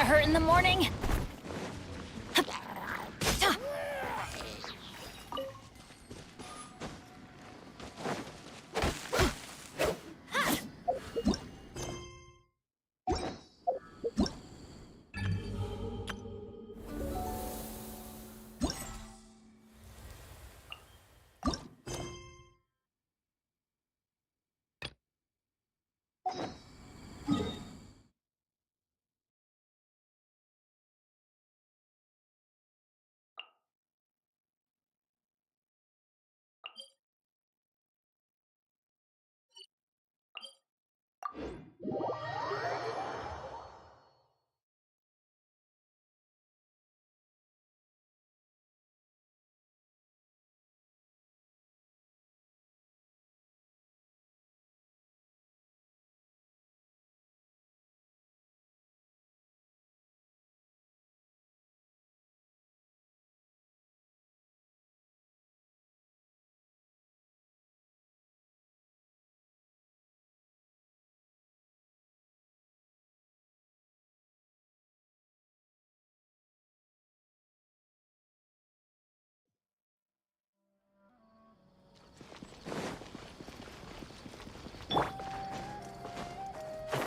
hurt in the morning.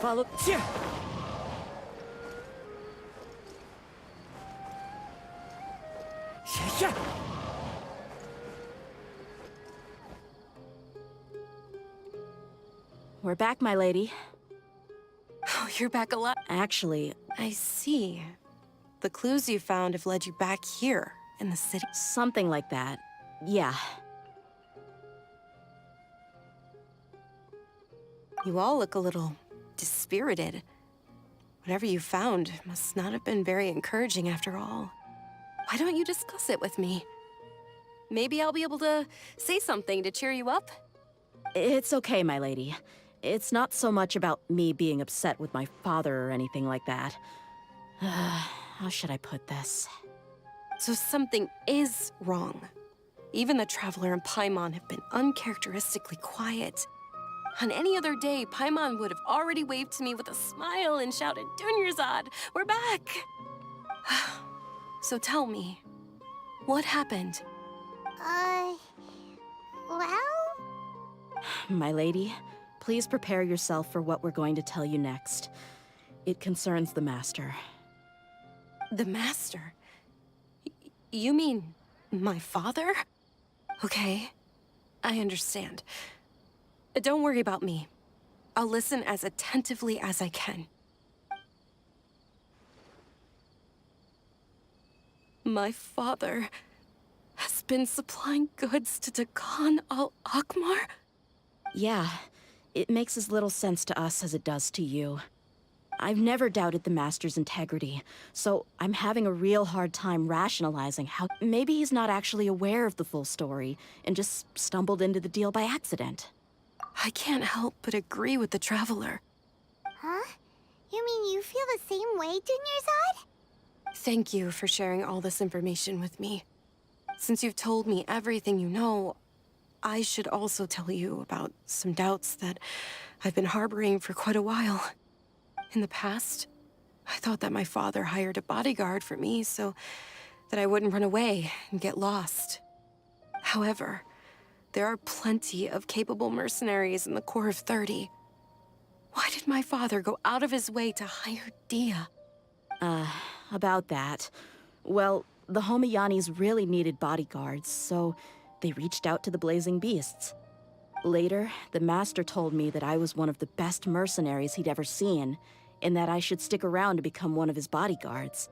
Follow. Here. Yeah. We're back, my lady. Oh, you're back alive. Actually, I see. The clues you found have led you back here, in the city. something like that. Yeah. You all look a little dispirited. Whatever you found must not have been very encouraging after all. Why don't you discuss it with me? Maybe I'll be able to say something to cheer you up? It's okay, my lady. It's not so much about me being upset with my father or anything like that. How should I put this? So something is wrong. Even the Traveler and Paimon have been uncharacteristically quiet. On any other day, Paimon would have already waved to me with a smile and shouted, "Dunyarzad, we're back!" So tell me, what happened? Well? My lady, please prepare yourself for what we're going to tell you next. It concerns the Master. The Master? You mean my father? Okay, I understand. Don't worry about me. I'll listen as attentively as I can. My father has been supplying goods to Dakan al-Akmar? Yeah, it makes as little sense to us as it does to you. I've never doubted the Master's integrity, so I'm having a real hard time rationalizing how maybe he's not actually aware of the full story and just stumbled into the deal by accident. I can't help but agree with the Traveler. Huh? You mean you feel the same way, Dunyarzad? Thank you for sharing all this information with me. Since you've told me everything you know, I should also tell you about some doubts that I've been harboring for quite a while. In the past, I thought that my father hired a bodyguard for me so that I wouldn't run away and get lost. However, there are plenty of capable mercenaries in the Corps of 30. Why did my father go out of his way to hire Dia? About that. Well, the Homayanis really needed bodyguards, so they reached out to the Blazing Beasts. Later, the Master told me that I was one of the best mercenaries he'd ever seen, and that I should stick around to become one of his bodyguards.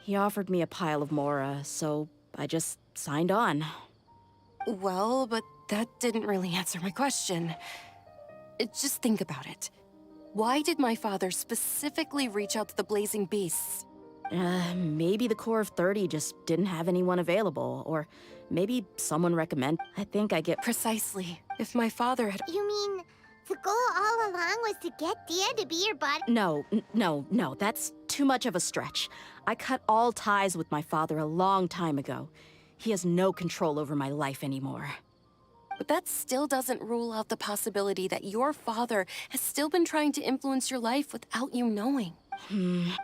He offered me a pile of Mora, so I just signed on. Well, but that didn't really answer my question. Just think about it. Why did my father specifically reach out to the Blazing Beasts? Maybe the Corps of 30 just didn't have anyone available, or maybe someone recommended. I think I get... Precisely. If my father had... You mean the goal all along was to get Dia to be your body? No, that's too much of a stretch. I cut all ties with my father a long time ago. He has no control over my life anymore. But that still doesn't rule out the possibility that your father has still been trying to influence your life without you knowing.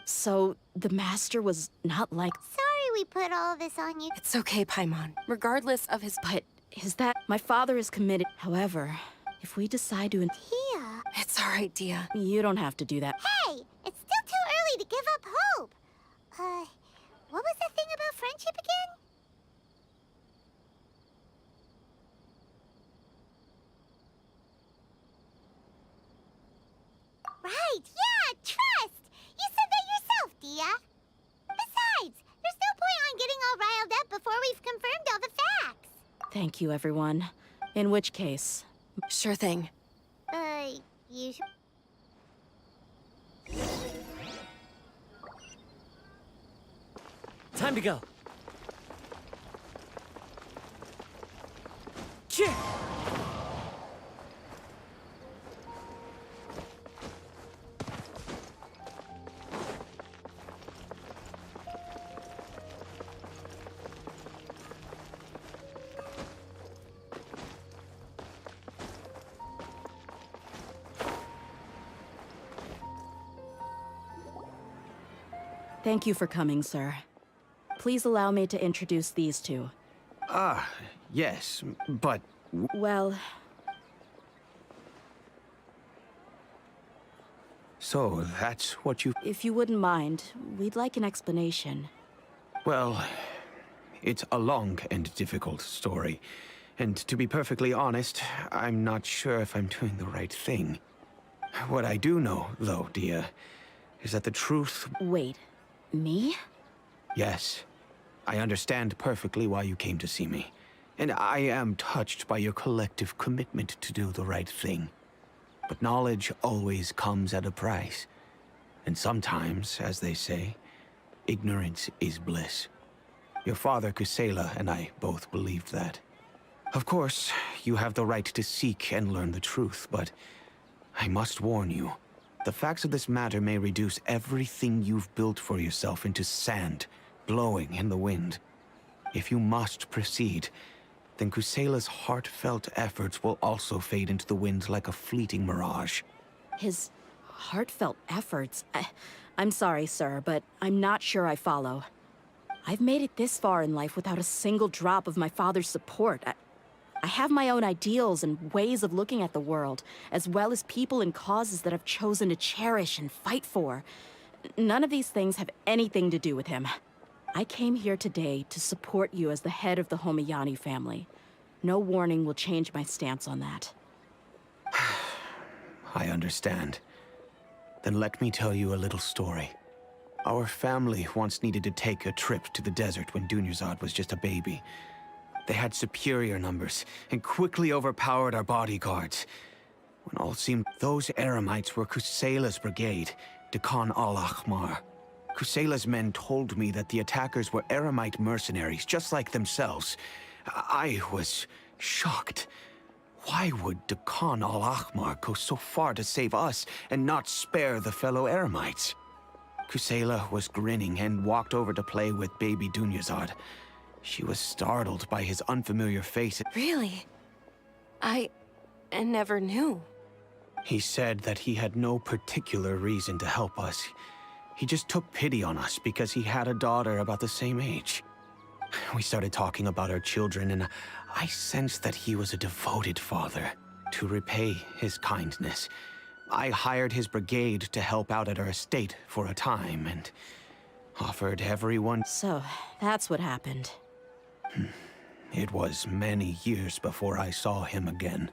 So the master was not like... Sorry we put all this on you. It's okay, Paimon. Regardless of his... But is that... My father is committed. However, if we decide to... Tia. It's all right, Dia. You don't have to do that. Hey, it's still too early to give up hope. What was the thing about friendship again? Right, yeah, trust! You said that yourself, Dia. Besides, there's no point on getting all riled up before we've confirmed all the facts. Thank you, everyone. In which case... Sure thing. You should... Time to go. Cheer! Thank you for coming, sir. Please allow me to introduce these two. Yes, but... Well, So, that's what you... if you wouldn't mind, we'd like an explanation. Well, it's a long and difficult story. And to be perfectly honest, I'm not sure if I'm doing the right thing. What I do know, though, Dia, is that the truth... Wait, me? Yes, I understand perfectly why you came to see me. And I am touched by your collective commitment to do the right thing. But knowledge always comes at a price. And sometimes, as they say, ignorance is bliss. Your father, Kusela, and I both believed that. Of course, you have the right to seek and learn the truth, but I must warn you. The facts of this matter may reduce everything you've built for yourself into sand, blowing in the wind. If you must proceed, then Kusela's heartfelt efforts will also fade into the wind like a fleeting mirage. His heartfelt efforts? I'm sorry, sir, but I'm not sure I follow. I've made it this far in life without a single drop of my father's support. I have my own ideals and ways of looking at the world, as well as people and causes that I've chosen to cherish and fight for. None of these things have anything to do with him. I came here today to support you as the head of the Homayani family. No warning will change my stance on that. I understand. Then let me tell you a little story. Our family once needed to take a trip to the desert when Dunyarzad was just a baby. They had superior numbers and quickly overpowered our bodyguards. When all seemed, those Eremites were Kusela's brigade, Dekhan al-Ahmar. Kusela's men told me that the attackers were Eremite mercenaries, just like themselves. I was shocked. Why would Dekhan al-Ahmar go so far to save us and not spare the fellow Eremites? Kusela was grinning and walked over to play with baby Dunyarzad. She was startled by his unfamiliar face. Really? I never knew. He said that he had no particular reason to help us. He just took pity on us because he had a daughter about the same age. We started talking about our children, and I sensed that he was a devoted father. To repay his kindness, I hired his brigade to help out at our estate for a time, and offered everyone... So, that's what happened. It was many years before I saw him again.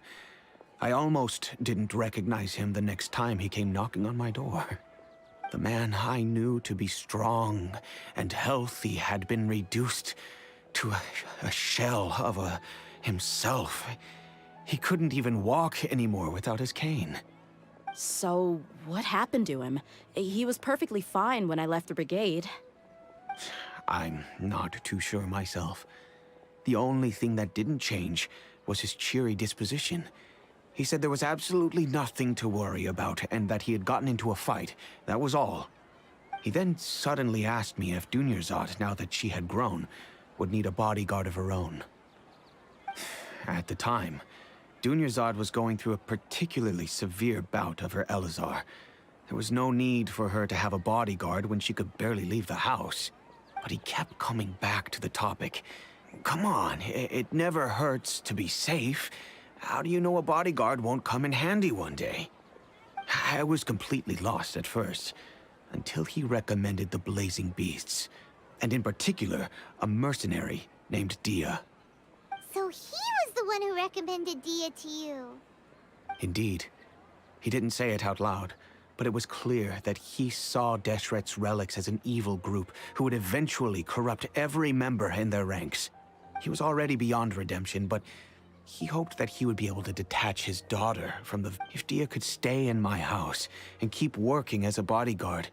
I almost didn't recognize him the next time he came knocking on my door. The man I knew to be strong and healthy had been reduced to a shell of himself. He couldn't even walk anymore without his cane. So, what happened to him? He was perfectly fine when I left the brigade. I'm not too sure myself. The only thing that didn't change was his cheery disposition. He said there was absolutely nothing to worry about and that he had gotten into a fight. That was all. He then suddenly asked me if Dunyarzad, now that she had grown, would need a bodyguard of her own. at the time, Dunyarzad was going through a particularly severe bout of her Elazar. There was no need for her to have a bodyguard when she could barely leave the house. But he kept coming back to the topic. Come on, it never hurts to be safe. How do you know a bodyguard won't come in handy one day? I was completely lost at first, until he recommended the Blazing Beasts, and in particular, a mercenary named Dia. So he was the one who recommended Dia to you. Indeed. He didn't say it out loud, but it was clear that he saw Deshret's relics as an evil group who would eventually corrupt every member in their ranks. He was already beyond redemption, but he hoped that he would be able to detach his daughter from the... If Dia could stay in my house and keep working as a bodyguard,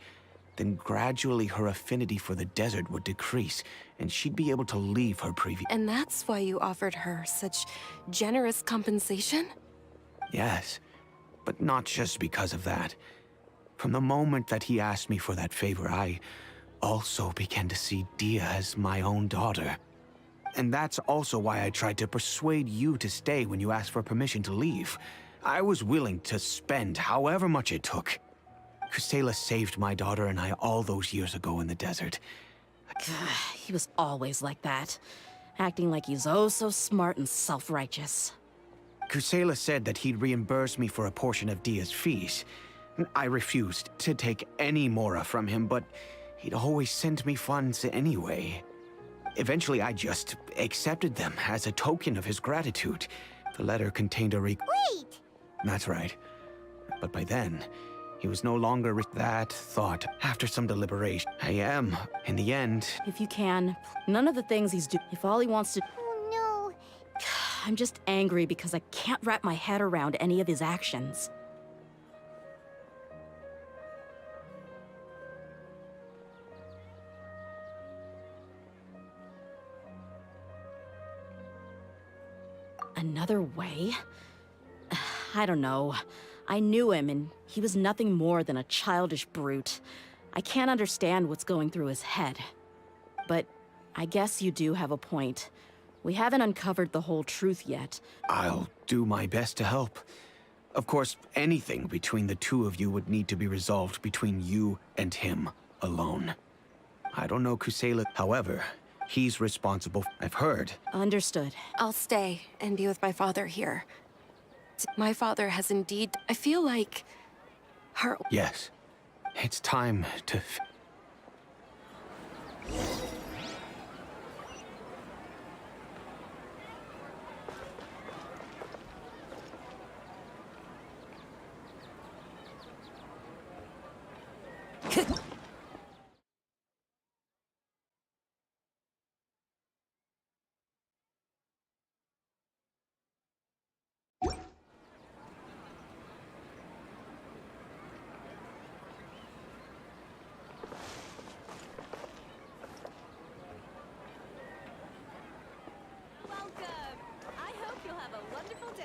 then gradually her affinity for the desert would decrease, and she'd be able to leave her previous... And that's why you offered her such generous compensation? Yes, but not just because of that. From the moment that he asked me for that favor, I also began to see Dia as my own daughter. And that's also why I tried to persuade you to stay when you asked for permission to leave. I was willing to spend however much it took. Kusela saved my daughter and I all those years ago in the desert. He was always like that, acting like he's oh so smart and self-righteous. Kusela said that he'd reimburse me for a portion of Dia's fees. I refused to take any Mora from him, but he'd always sent me funds anyway. Eventually, I just accepted them as a token of his gratitude. The letter contained a Wait! That's right. But by then, he was no longer that thought. After some deliberation, I am, in the end... If you can, none of the things he's doing. If all he wants to... Oh I'm just angry because I can't wrap my head around any of his actions. Another way? I don't know. I knew him, and he was nothing more than a childish brute. I can't understand what's going through his head. But I guess you do have a point. We haven't uncovered the whole truth yet. I'll do my best to help. Of course, anything between the two of you would need to be resolved between you and him alone. I don't know Kusela, however, he's responsible, I've heard. Understood. I'll stay and be with my father here. My father has indeed... I feel like... her... Yes. It's time to... Welcome! I hope you'll have a wonderful day.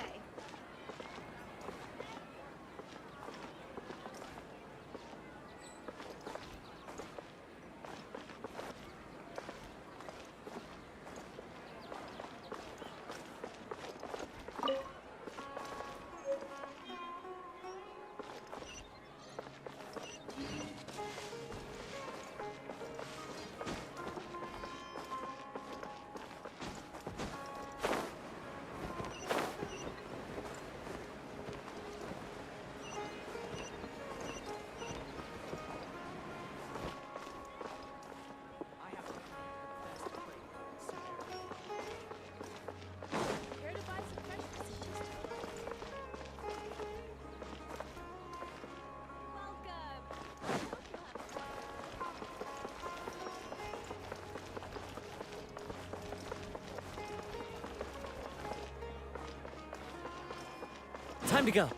Care to buy some fresh messages? Welcome! I hope you'll have a Time to go.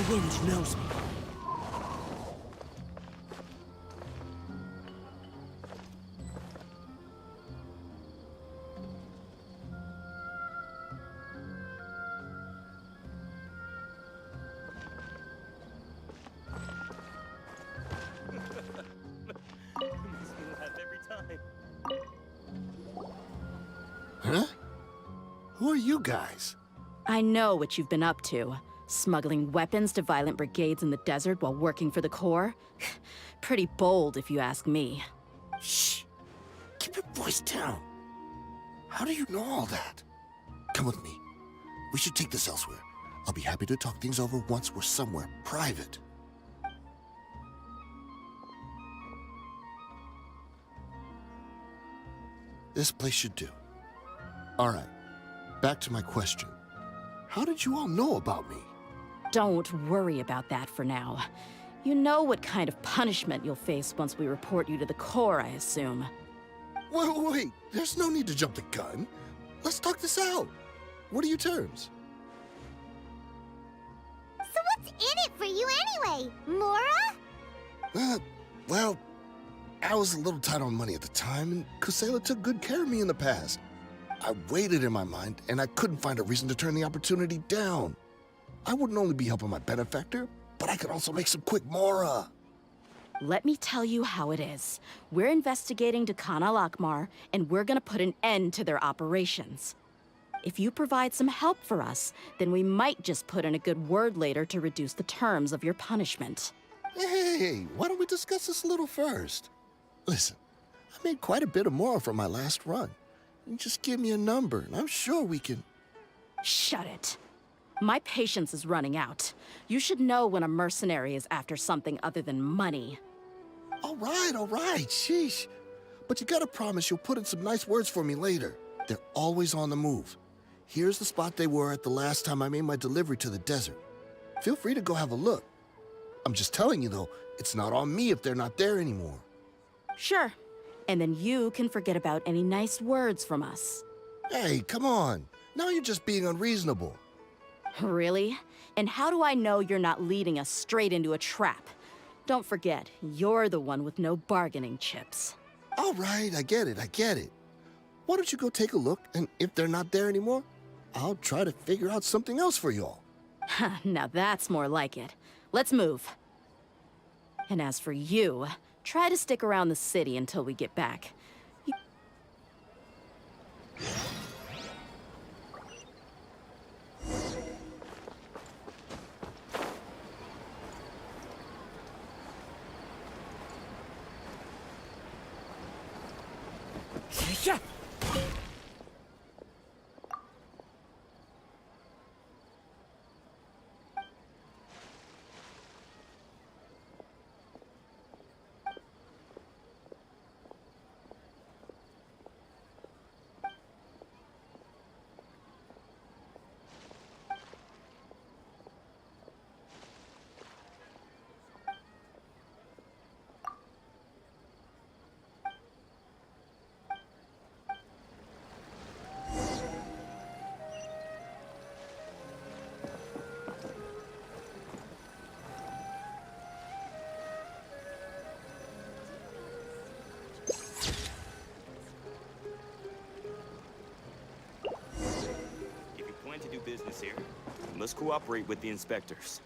wind knows me. Makes me laugh every time. Huh? Who are you guys? I know what you've been up to. Smuggling weapons to violent brigades in the desert while working for the Corps? Pretty bold, if you ask me. Shh! Keep your voice down. How do you know all that? Come with me. We should take this elsewhere. I'll be happy to talk things over once we're somewhere private. This place should do. All right, back to my question. How did you all know about me? Don't worry about that for now. You know what kind of punishment you'll face once we report you to the Corps, I assume. Wait, there's no need to jump the gun. Let's talk this out. What are your terms? So what's in it for you anyway, Mora? Well, I was a little tight on money at the time, and Kusela took good care of me in the past. I waited in my mind, and I couldn't find a reason to turn the opportunity down. I wouldn't only be helping my benefactor, but I could also make some quick Mora. Let me tell you how it is. We're investigating Khan al-Akmar, and we're gonna put an end to their operations. If you provide some help for us, then we might just put in a good word later to reduce the terms of your punishment. Hey, why don't we discuss this a little first? Listen, I made quite a bit of Mora from my last run. You just give me a number, and I'm sure we can... Shut it. My patience is running out. You should know when a mercenary is after something other than money. All right, sheesh. But you gotta promise you'll put in some nice words for me later. They're always on the move. Here's the spot they were at the last time I made my delivery to the desert. Feel free to go have a look. I'm just telling you, though, it's not on me if they're not there anymore. Sure. And then you can forget about any nice words from us. Hey, come on. Now you're just being unreasonable. Really? And how do I know you're not leading us straight into a trap? Don't forget, you're the one with no bargaining chips. All right, I get it. Why don't you go take a look, and if they're not there anymore, I'll try to figure out something else for y'all. Now that's more like it. Let's move. And as for you, try to stick around the city until we get back. Yeah. To do business here, you must cooperate with the inspectors.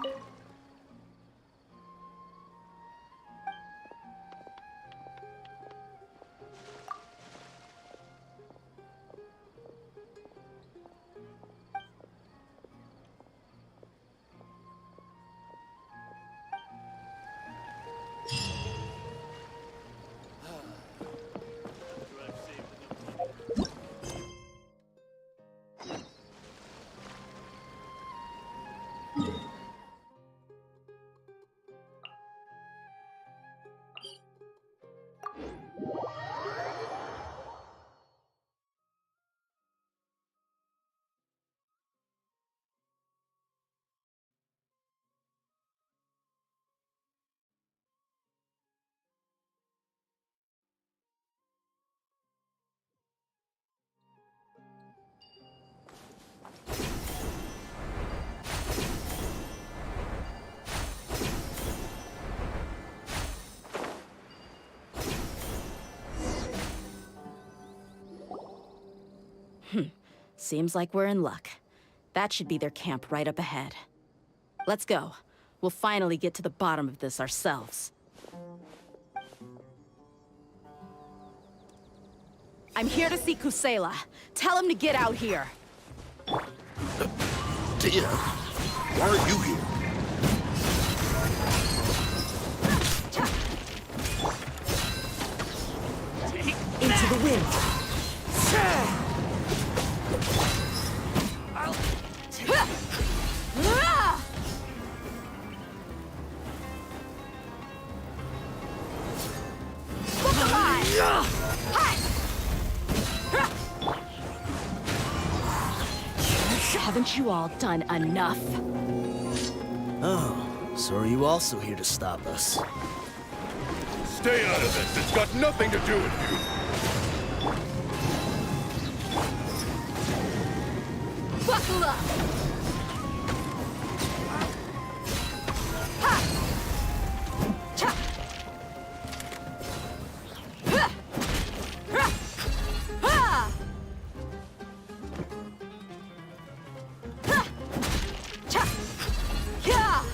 Seems like we're in luck. That should be their camp right up ahead. Let's go. We'll finally get to the bottom of this ourselves. I'm here to see Kusela. Tell him to get out here. Tia, why are you here? Into the wind. Haven't you all done enough? Oh, so are you also here to stop us? Stay out of this. It's got nothing to do with you. Buckle up! Ha! Cha! Ha! Ha! Ha! Ha! Cha! Ya!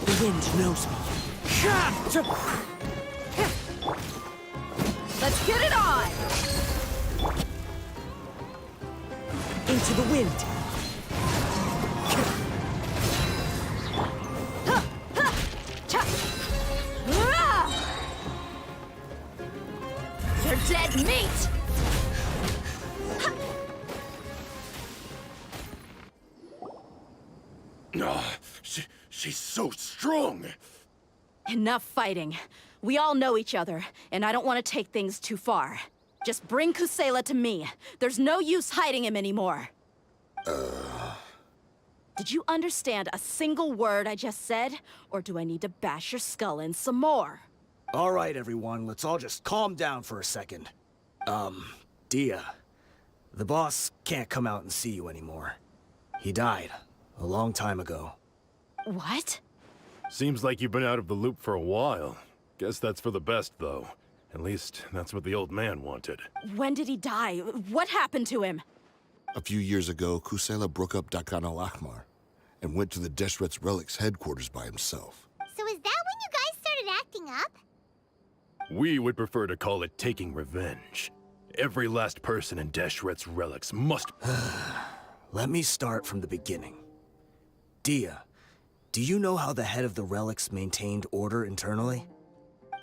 The wind knows me. Let's get it on! Into the wind. Cha! Ah! You're dead meat! She's so strong. Enough fighting. We all know each other, and I don't want to take things too far. Just bring Kusela to me. There's no use hiding him anymore. Did you understand a single word I just said? Or do I need to bash your skull in some more? All right, everyone, let's all just calm down for a second. Dia, the boss can't come out and see you anymore. He died a long time ago. What? Seems like you've been out of the loop for a while. Guess that's for the best, though. At least, that's what the old man wanted. When did he die? What happened to him? A few years ago, Kusela broke up Dakan al-Ahmar and went to the Deshret's Relics headquarters by himself. So is that when you guys started acting up? We would prefer to call it taking revenge. Every last person in Deshret's Relics must... Let me start from the beginning. Dia, do you know how the head of the Relics maintained order internally?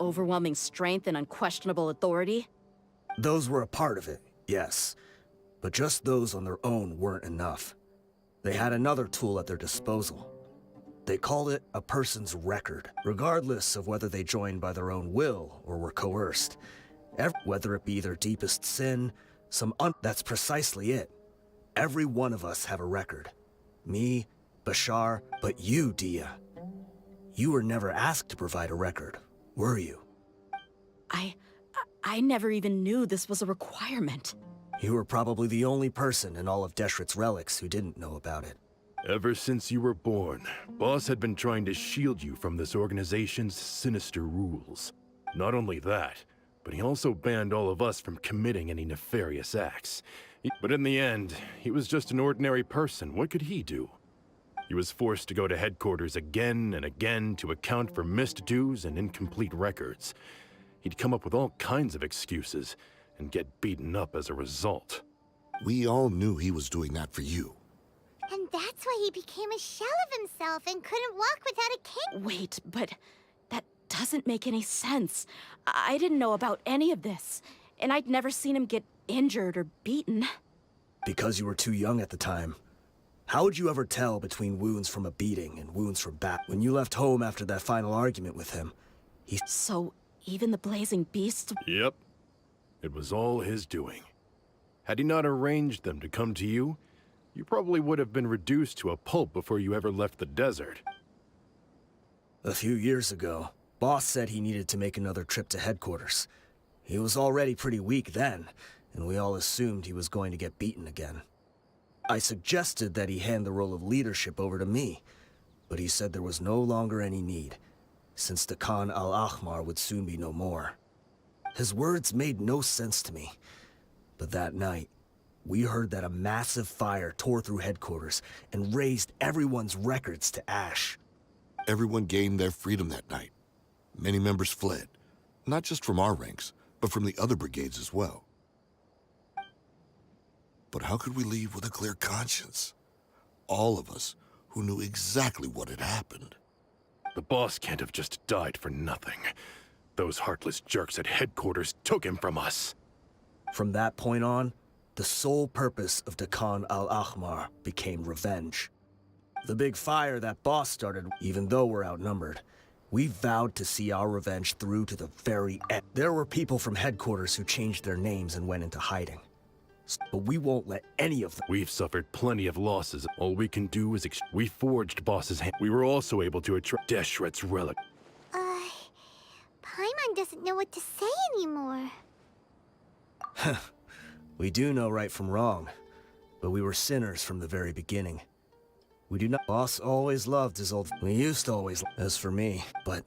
Overwhelming strength and unquestionable authority? Those were a part of it, yes. But just those on their own weren't enough. They had another tool at their disposal. They called it a person's record, regardless of whether they joined by their own will or were coerced. Whether it be their deepest sin, that's precisely it. Every one of us have a record. Me, Bashar, but you, Dia. You were never asked to provide a record, were you? I never even knew this was a requirement. You were probably the only person in all of Deshret's Relics who didn't know about it. Ever since you were born, Boss had been trying to shield you from this organization's sinister rules. Not only that, but he also banned all of us from committing any nefarious acts. But in the end, he was just an ordinary person. What could he do? He was forced to go to headquarters again and again to account for missed dues and incomplete records. He'd come up with all kinds of excuses and get beaten up as a result. We all knew he was doing that for you. And that's why he became a shell of himself and couldn't walk without a cane. Wait, but that doesn't make any sense. I didn't know about any of this, and I'd never seen him get injured or beaten. Because you were too young at the time. How would you ever tell between wounds from a beating and wounds from When you left home after that final argument with him, So, even the Blazing Beasts... Yep. It was all his doing. Had he not arranged them to come to you, you probably would have been reduced to a pulp before you ever left the desert. A few years ago, Boss said he needed to make another trip to headquarters. He was already pretty weak then, and we all assumed he was going to get beaten again. I suggested that he hand the role of leadership over to me, but he said there was no longer any need, since the Khan al-Ahmar would soon be no more. His words made no sense to me, but that night, We heard that a massive fire tore through headquarters and razed everyone's records to ash. Everyone gained their freedom that night. Many members fled, not just from our ranks, but from the other brigades as well. But how could we leave with a clear conscience? All of us who knew exactly what had happened. The boss can't have just died for nothing. Those heartless jerks at headquarters took him from us. From that point on, the sole purpose of Dakan al-Ahmar became revenge. The big fire that boss started, even though we're outnumbered, we vowed to see our revenge through to the very end. There were people from headquarters who changed their names and went into hiding. But we won't let any of them. We've suffered plenty of losses. All we can do is we forged boss's hand. We were also able to attract Deshret's relic. Paimon doesn't know what to say anymore. We do know right from wrong, but we were sinners from the very beginning. We do not. Boss always loved his old. We used to always. As for me, but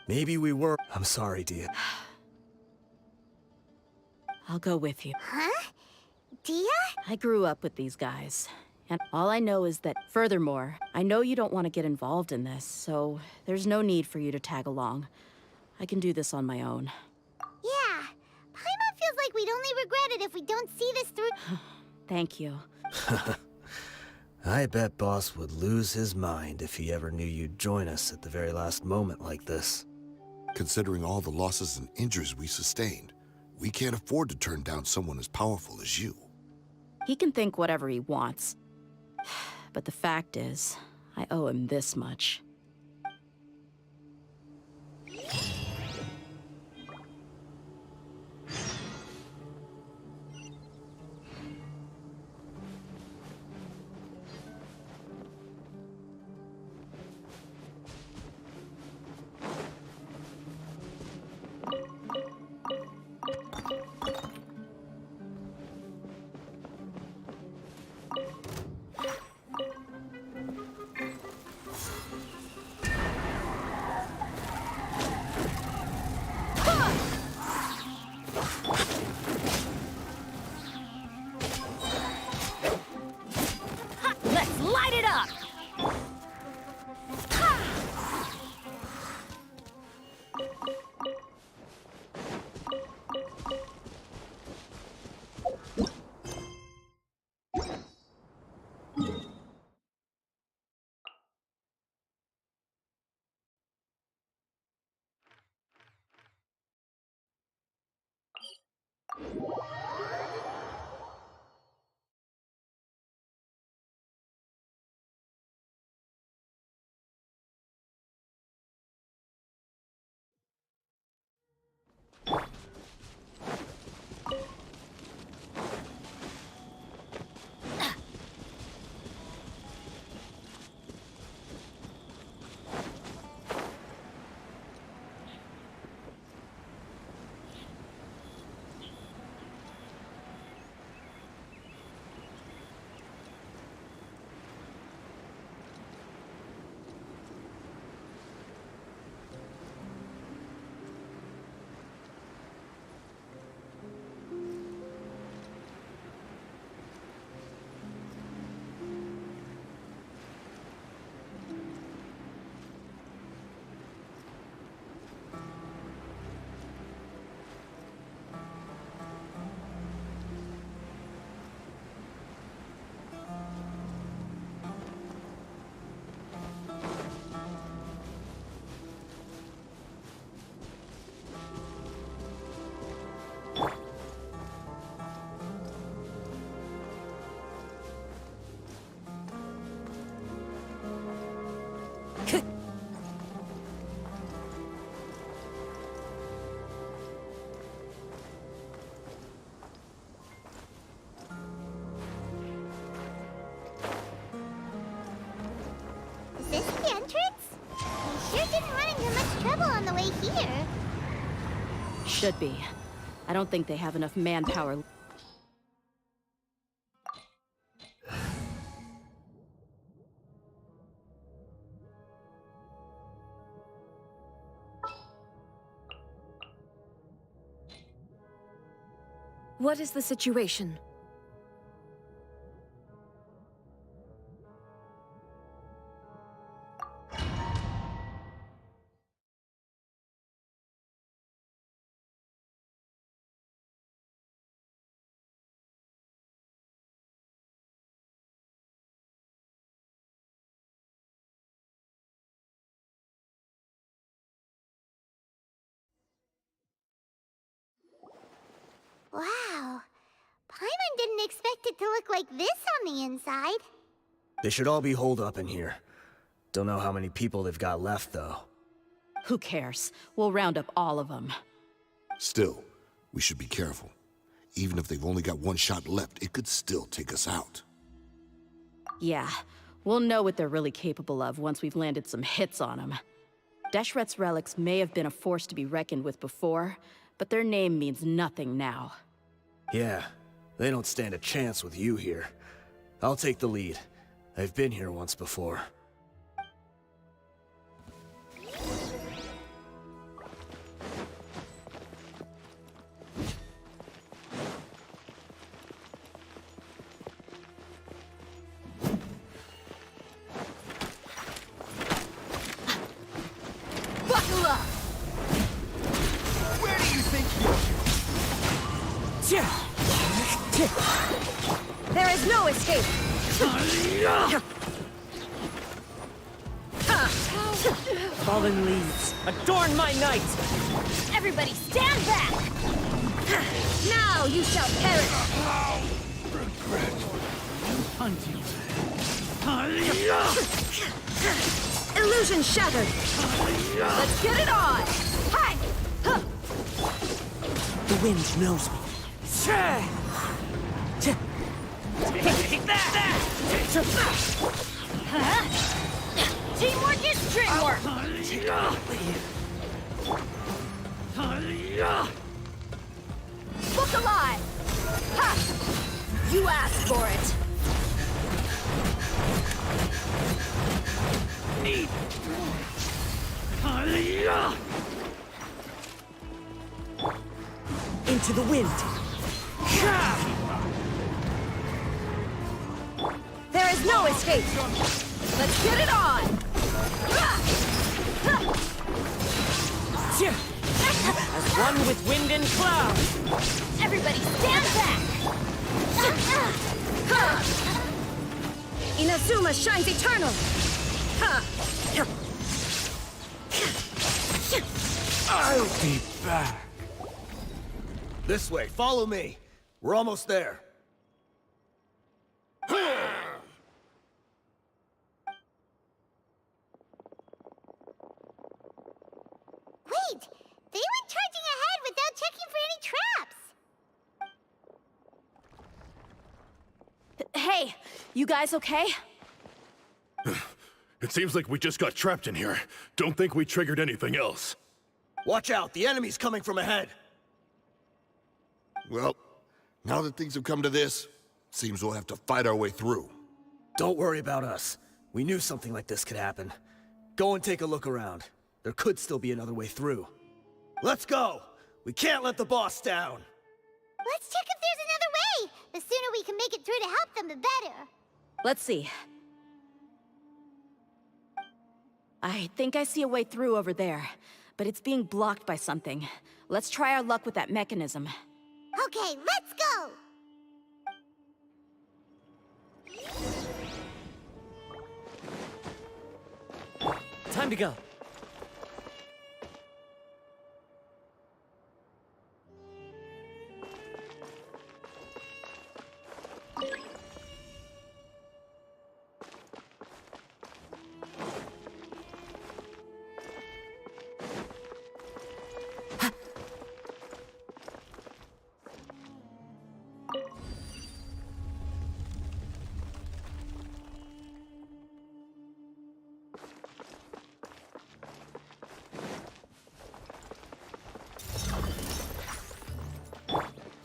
maybe we were. I'm sorry, Dia. I'll go with you. Huh? Dia? I grew up with these guys. And all I know is that, furthermore, I know you don't want to get involved in this, so there's no need for you to tag along. I can do this on my own. Yeah. Paimon feels like we'd only regret it if we don't see this through. Thank you. I bet Boss would lose his mind if he ever knew you'd join us at the very last moment like this. Considering all the losses and injuries we sustained, we can't afford to turn down someone as powerful as you. He can think whatever he wants. But the fact is, I owe him this much. Let's light it up! Is this the entrance? We sure didn't run into much trouble on the way here. Should be. I don't think they have enough manpower. What is the situation? Wow. Paimon didn't expect it to look like this on the inside. They should all be holed up in here. Don't know how many people they've got left, though. Who cares? We'll round up all of them. Still, we should be careful. Even if they've only got one shot left, it could still take us out. Yeah, we'll know what they're really capable of once we've landed some hits on them. Deshret's relics may have been a force to be reckoned with before, but their name means nothing now. Yeah, they don't stand a chance with you here. I'll take the lead. I've been here once before. Buckle up! Where do you think There is no escape! Fallen leaves, adorn my night! Everybody stand back! Now you shall perish! Illusion shattered! Let's get it on! Hi! Huh. The wind knows me. Take that! Teamwork is dreamwork! Look alive! Ha! You asked for it! Into the wind. There is no escape! Let's get it on! As one with wind and cloud. Everybody stand back! Inazuma shines eternal! I'll be back. This way, follow me. We're almost there. Wait! They went charging ahead without checking for any traps! Hey, you guys okay? It seems like we just got trapped in here. Don't think we triggered anything else. Watch out, the enemy's coming from ahead. Well, now that things have come to this, seems we'll have to fight our way through. Don't worry about us. We knew something like this could happen. Go and take a look around. There could still be another way through. Let's go! We can't let the boss down! Let's check if there's another way! The sooner we can make it through to help them, the better. Let's see. I think I see a way through over there, but it's being blocked by something. Let's try our luck with that mechanism. Okay, let's go! Time to go.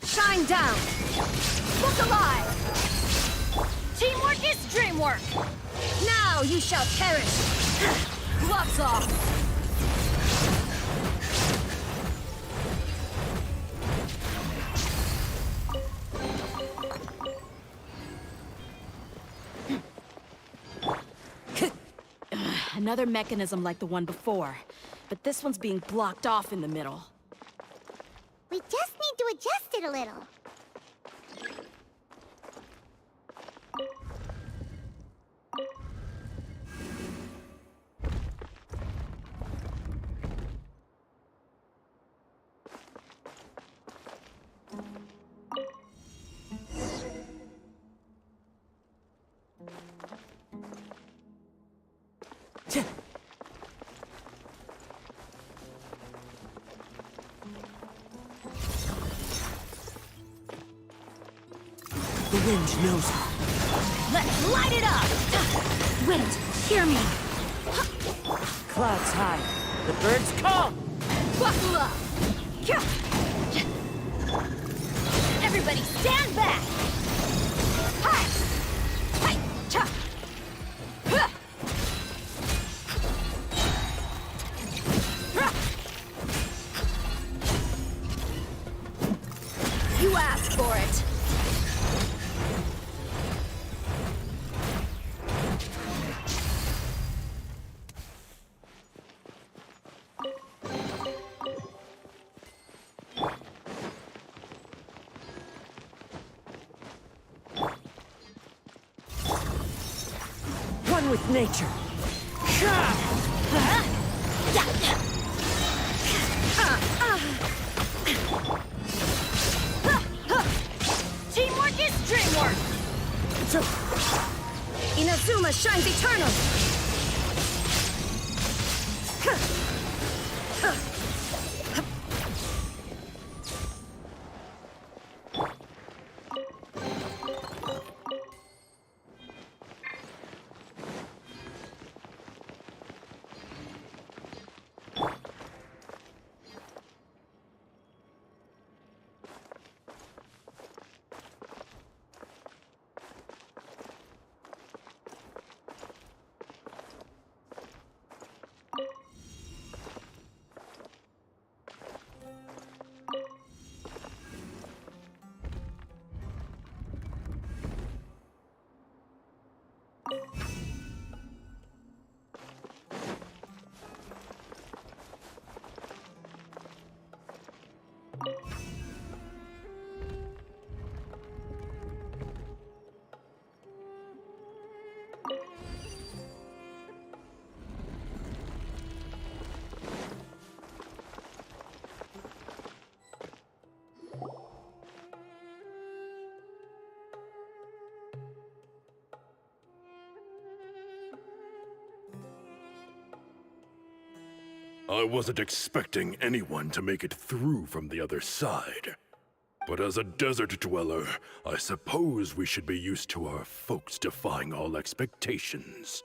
Shine down! Look alive! Teamwork is dreamwork! Now you shall perish! Gloves off! Another mechanism like the one before, but this one's being blocked off in the middle. We just need to adjust it a little. The wind knows me. Let's light it up! Wind, hear me! Clouds high. The birds come! Buckle up! Everybody stand back! Hi! Hi! Cha! Huh! You asked for it! One with nature. Teamwork is dreamwork! Inazuma shines eternal! I wasn't expecting anyone to make it through from the other side. But as a desert dweller, I suppose we should be used to our folks defying all expectations.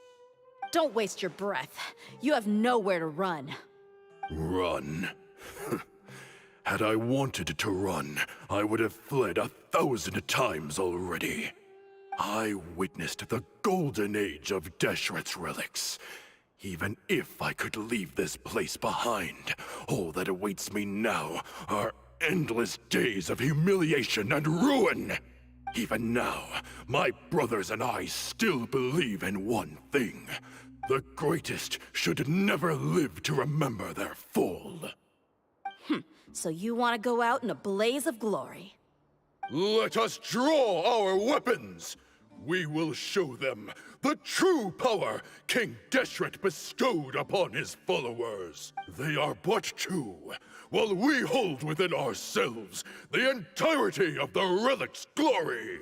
Don't waste your breath. You have nowhere to run. Run? Had I wanted to run, I would have fled 1,000 times already. I witnessed the golden age of Deshret's relics. Even if I could leave this place behind, all that awaits me now are endless days of humiliation and ruin. Even now, my brothers and I still believe in one thing. The greatest should never live to remember their fall. So you want to go out in a blaze of glory? Let us draw our weapons! We will show them the true power King Deshret bestowed upon his followers. They are but two, while we hold within ourselves the entirety of the relic's glory.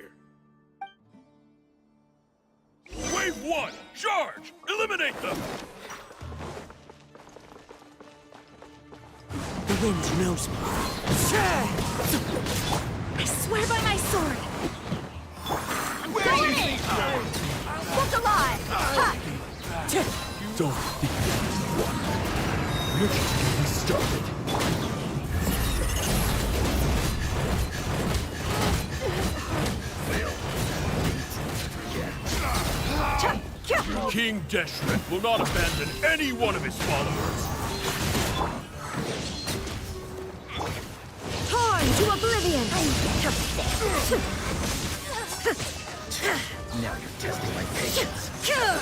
Wave 1, charge! Eliminate them! The wind knows me. I swear by my sword! I'm going in! Look alive! Ha! Don't think that we're just getting started. King Deshret will not abandon any one of his followers. Torn to oblivion! Now you're testing my patience. You're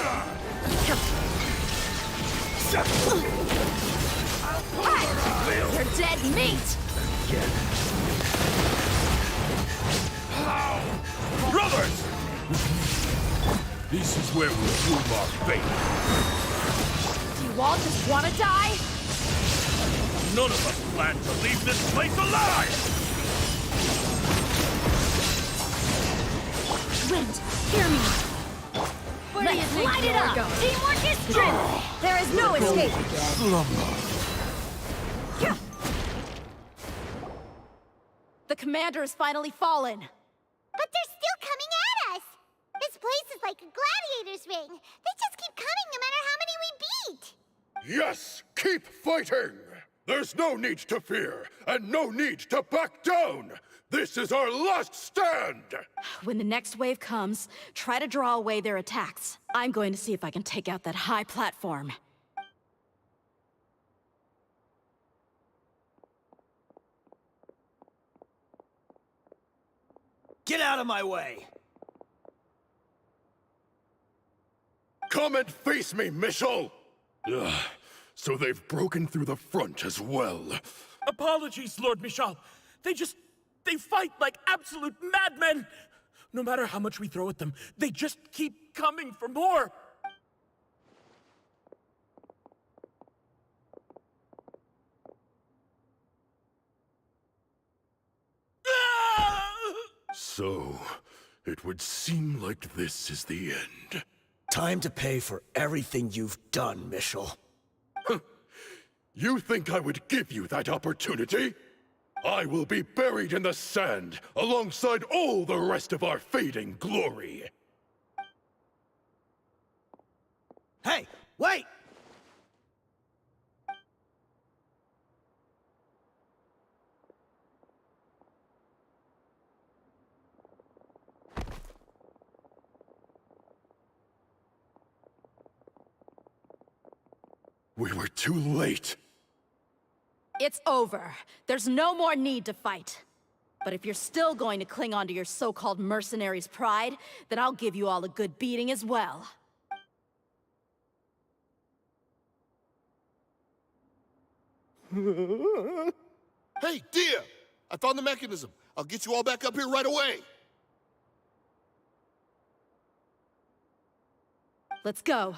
dead meat! Brothers! This is where we'll prove our fate. You all just want to die? None of us plan to leave this place alive! Wind, hear me! Let's light it up! Teamwork is strength! There is no escape! The commander has finally fallen. But they're still coming at us! This place is like a gladiator's ring. They just keep coming no matter how many we beat! Yes, keep fighting! There's no need to fear, and no need to back down! This is our last stand! When the next wave comes, try to draw away their attacks. I'm going to see if I can take out that high platform. Get out of my way! Come and face me, Michel! Ugh, so they've broken through the front as well. Apologies, Lord Michal. They fight like absolute madmen. No matter how much we throw at them, they just keep coming for more. So, it would seem like this is the end. Time to pay for everything you've done, Michel. You think I would give you that opportunity? I will be buried in the sand, alongside all the rest of our fading glory. Hey, wait! We were too late. It's over. There's no more need to fight. But if you're still going to cling on to your so-called mercenary's pride, then I'll give you all a good beating as well. Hey, Dia! I found the mechanism. I'll get you all back up here right away. Let's go.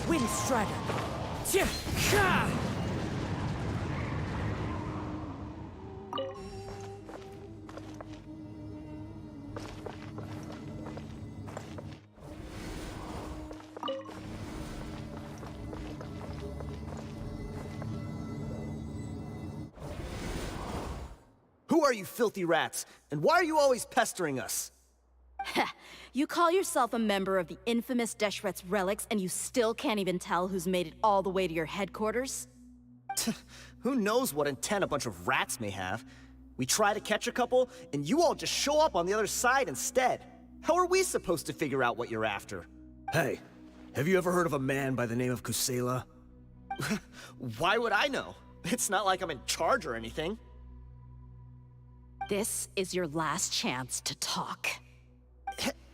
Wind Strider. Tja, ka! Who are you filthy rats? And why are you always pestering us? You call yourself a member of the infamous Deshret's relics, and you still can't even tell who's made it all the way to your headquarters? Who knows what intent a bunch of rats may have? We try to catch a couple, and you all just show up on the other side instead. How are we supposed to figure out what you're after? Hey, have you ever heard of a man by the name of Kusela? Why would I know? It's not like I'm in charge or anything. This is your last chance to talk.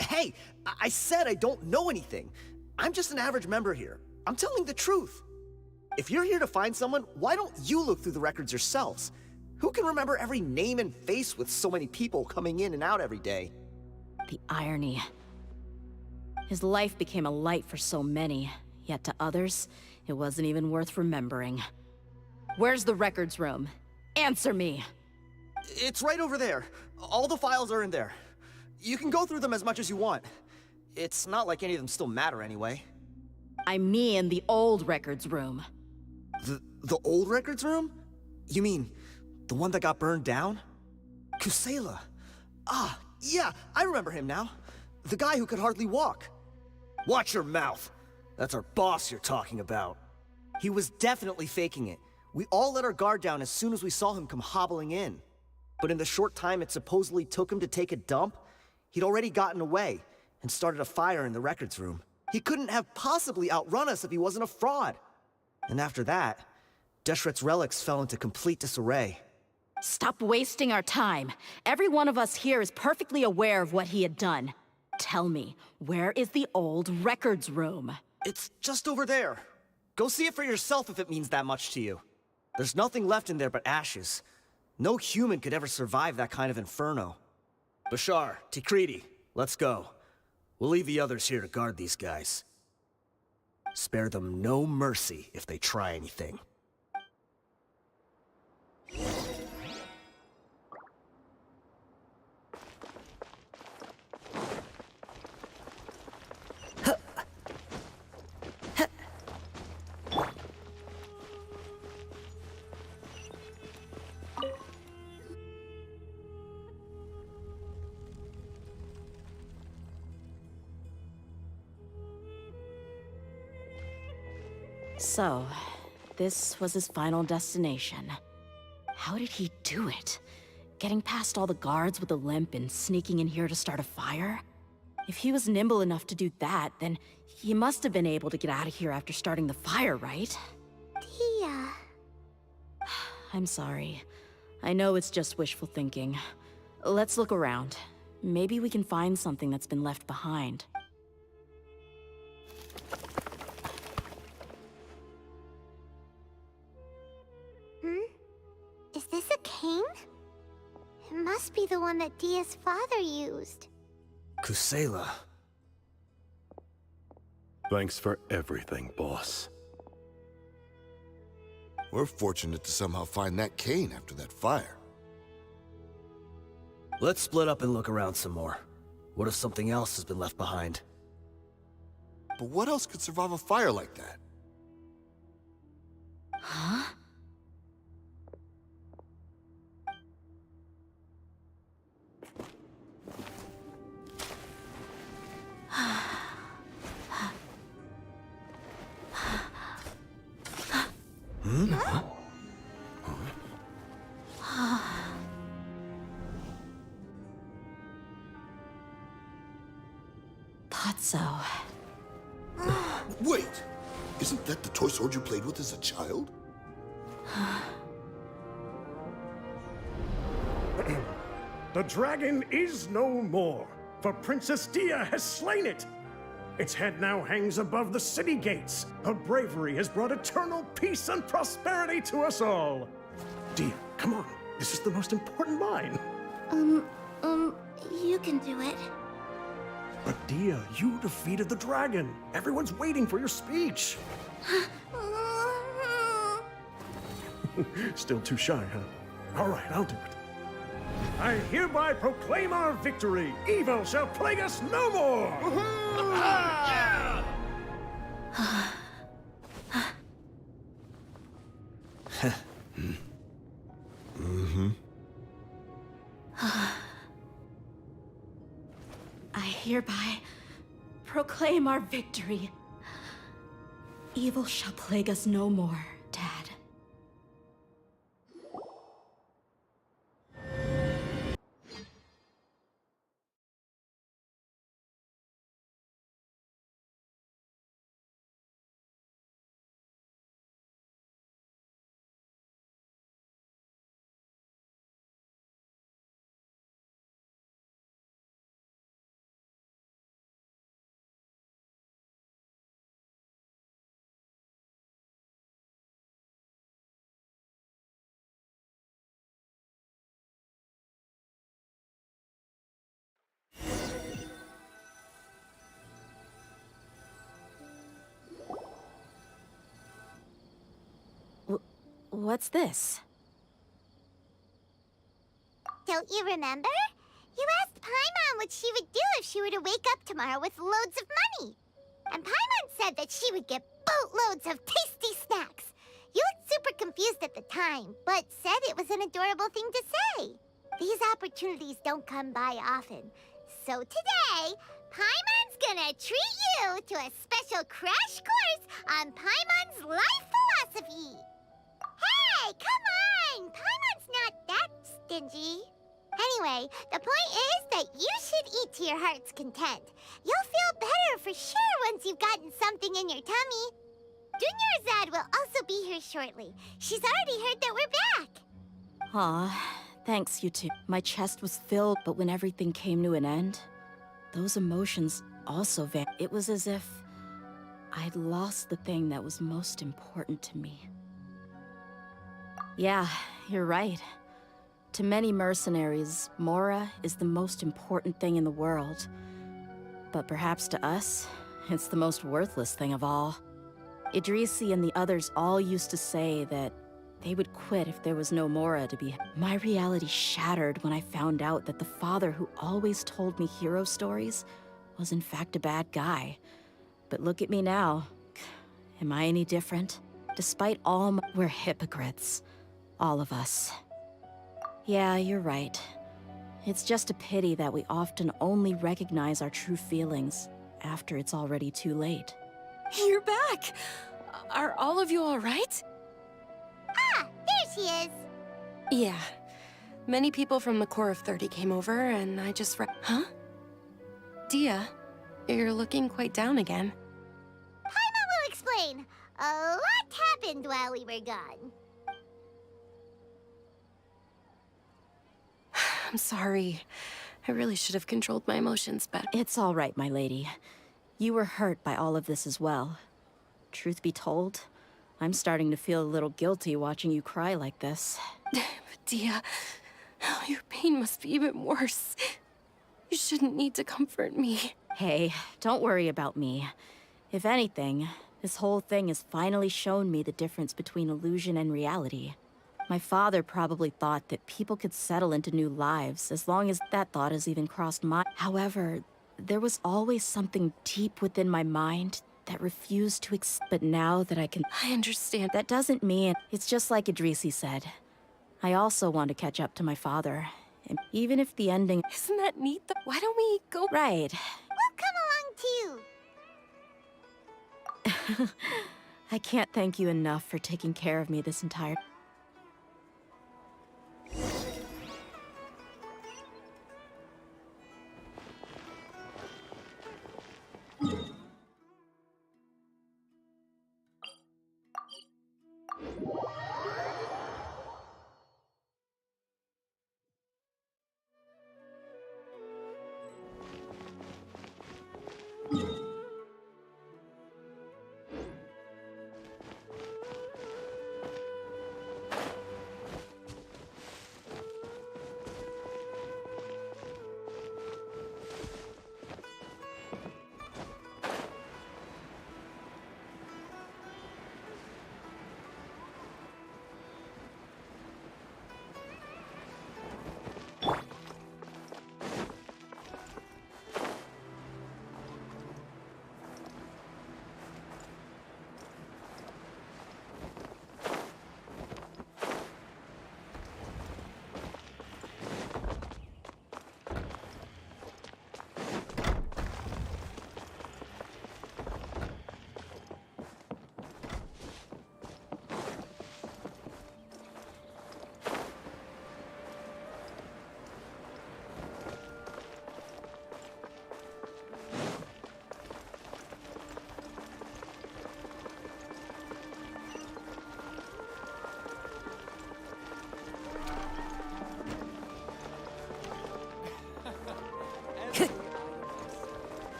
Hey, I said I don't know anything. I'm just an average member here. I'm telling the truth. If you're here to find someone, why don't you look through the records yourselves? Who can remember every name and face with so many people coming in and out every day? The irony. His life became a light for so many, Yet to others, it wasn't even worth remembering. Where's the records room? Answer me! It's right over there. All the files are in there. You can go through them as much as you want. It's not like any of them still matter anyway. I mean the old records room. The old records room? You mean the one that got burned down? Kusela. Ah, yeah, I remember him now. The guy who could hardly walk. Watch your mouth. That's our boss you're talking about. He was definitely faking it. We all let our guard down as soon as we saw him come hobbling in. But in the short time it supposedly took him to take a dump, he'd already gotten away and started a fire in the records room. He couldn't have possibly outrun us if he wasn't a fraud. And after that, Deshret's relics fell into complete disarray. Stop wasting our time. Every one of us here is perfectly aware of what he had done. Tell me, where is the old records room? It's just over there. Go see it for yourself if it means that much to you. There's nothing left in there but ashes. No human could ever survive that kind of inferno. Bashar, Tikriti, let's go. We'll leave the others here to guard these guys. Spare them no mercy if they try anything. So, this was his final destination. How did he do it? Getting past all the guards with a limp and sneaking in here to start a fire? If he was nimble enough to do that, then he must have been able to get out of here after starting the fire, right? Tia. I'm sorry. I know it's just wishful thinking. Let's look around. Maybe we can find something that's been left behind. Is this a cane? It must be the one that Dia's father used. Kusela. Thanks for everything, boss. We're fortunate to somehow find that cane after that fire. Let's split up and look around some more. What if something else has been left behind? But what else could survive a fire like that? Huh? Thought so. Wait! Isn't that the toy sword you played with as a child? The dragon is no more, for Princess Dia has slain it. Its head now hangs above the city gates. Her bravery has brought eternal peace and prosperity to us all. Dia, come on. This is the most important line. You can do it. But Dia, you defeated the dragon. Everyone's waiting for your speech. Still too shy, huh? All right, I'll do it. I hereby proclaim our victory. Evil shall plague us no more. I hereby proclaim our victory. Evil shall plague us no more, Dad. What's this? Don't you remember? You asked Paimon what she would do if she were to wake up tomorrow with loads of money. And Paimon said that she would get boatloads of tasty snacks. You looked super confused at the time, but said it was an adorable thing to say. These opportunities don't come by often. So today, Paimon's gonna treat you to a special crash course on Paimon's life philosophy. Hey, come on! Paimon's not that stingy. Anyway, the point is that you should eat to your heart's content. You'll feel better for sure once you've gotten something in your tummy. Dunyarzad will also be here shortly. She's already heard that we're back. Aw, thanks, you two. My chest was filled, but when everything came to an end, those emotions also vanished. It was as if I'd lost the thing that was most important to me. Yeah, you're right. To many mercenaries, Mora is the most important thing in the world. But perhaps to us, it's the most worthless thing of all. Idrisi and the others all used to say that they would quit if there was no Mora to be. My reality shattered when I found out that the father who always told me hero stories was in fact a bad guy. But look at me now. Am I any different? Despite all we're hypocrites. All of us. Yeah, you're right. It's just a pity that we often only recognize our true feelings after it's already too late. You're back! Are all of you all right? Ah, there she is. Yeah. Many people from the Core of 30 came over, and I just Huh? Dia, you're looking quite down again. Paimon will explain. A lot happened while we were gone. I'm sorry. I really should have controlled my emotions better. It's all right, my lady. You were hurt by all of this as well. Truth be told, I'm starting to feel a little guilty watching you cry like this. But Dia, your pain must be even worse. You shouldn't need to comfort me. Hey, don't worry about me. If anything, this whole thing has finally shown me the difference between illusion and reality. My father probably thought that people could settle into new lives as long as that thought has even crossed my... However, there was always something deep within my mind that refused to But now that I can... I understand. That doesn't mean... It's just like Idrisi said. I also want to catch up to my father. And even if the ending... Isn't that neat? Why don't we go... Right. We'll come along too. I can't thank you enough for taking care of me this entire...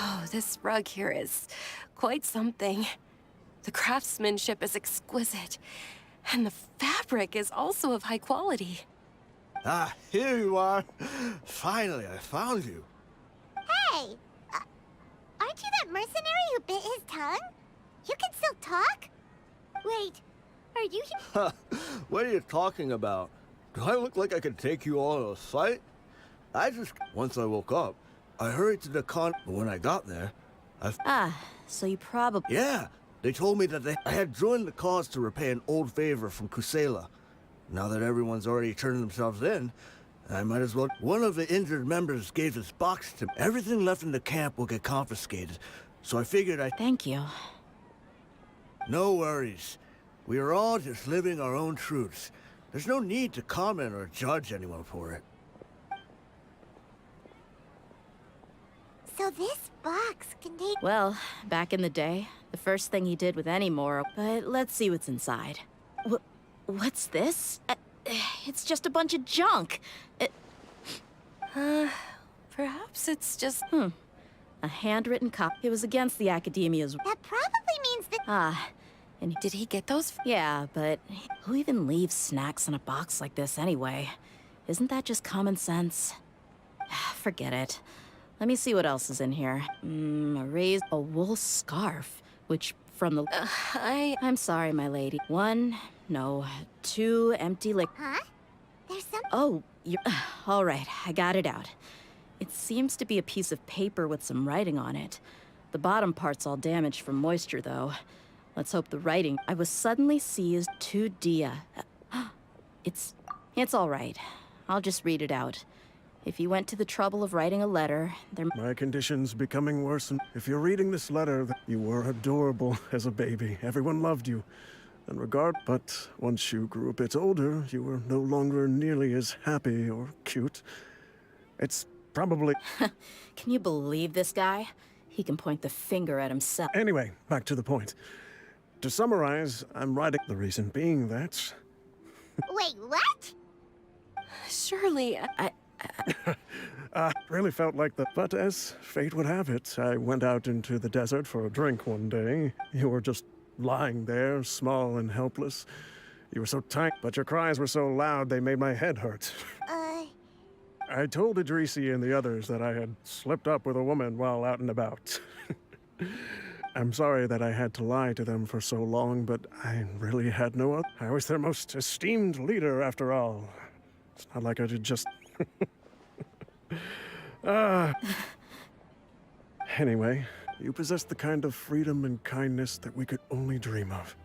Oh, this rug here is quite something. The craftsmanship is exquisite, and the fabric is also of high quality. Ah, here you are. Finally, I found you. Hey! Aren't you that mercenary who bit his tongue? You can still talk? Wait, are you here? What are you talking about? Do I look like I could take you all on a fight? Once I woke up, I hurried to the con, but when I got there, So you probably... Yeah, they told me that I had joined the cause to repay an old favor from Kusela. Now that everyone's already turned themselves in, I might as well... One of the injured members gave this box to me. Everything left in the camp will get confiscated, so I figured Thank you. No worries. We are all just living our own truths. There's no need to comment or judge anyone for it. So this box contains... Well, back in the day, the first thing he did with any moral... But let's see what's inside. What's this? It's just a bunch of junk. Perhaps it's just... A handwritten copy. It was against the Academia's... That probably means that... And Did he get those? yeah, but who even leaves snacks in a box like this anyway? Isn't that just common sense? Forget it. Let me see what else is in here. A wool scarf, which from the... I'm sorry, my lady. 2 empty Huh? There's some... Oh, you... All right, I got it out. It seems to be a piece of paper with some writing on it. The bottom part's all damaged from moisture, though. Let's hope the writing... I was suddenly seized to Dia. It's all right. I'll just read it out. If you went to the trouble of writing a letter, there... My condition's becoming worse, and if you're reading this letter, you were adorable as a baby. Everyone loved you. But once you grew a bit older, you were no longer nearly as happy or cute. It's probably... Can you believe this guy? He can point the finger at himself. Anyway, back to the point. To summarize, I'm writing... The reason being that... Wait, what? Surely... Really felt like that. But as fate would have it, I went out into the desert for a drink one day. You were just lying there, small and helpless. You were so tight, but your cries were so loud they made my head hurt. I told Idrisi and the others that I had slipped up with a woman while out and about. I'm sorry that I had to lie to them for so long, but I really had no other. I was their most esteemed leader, after all. It's not like I did just... Anyway, you possess the kind of freedom and kindness that we could only dream of.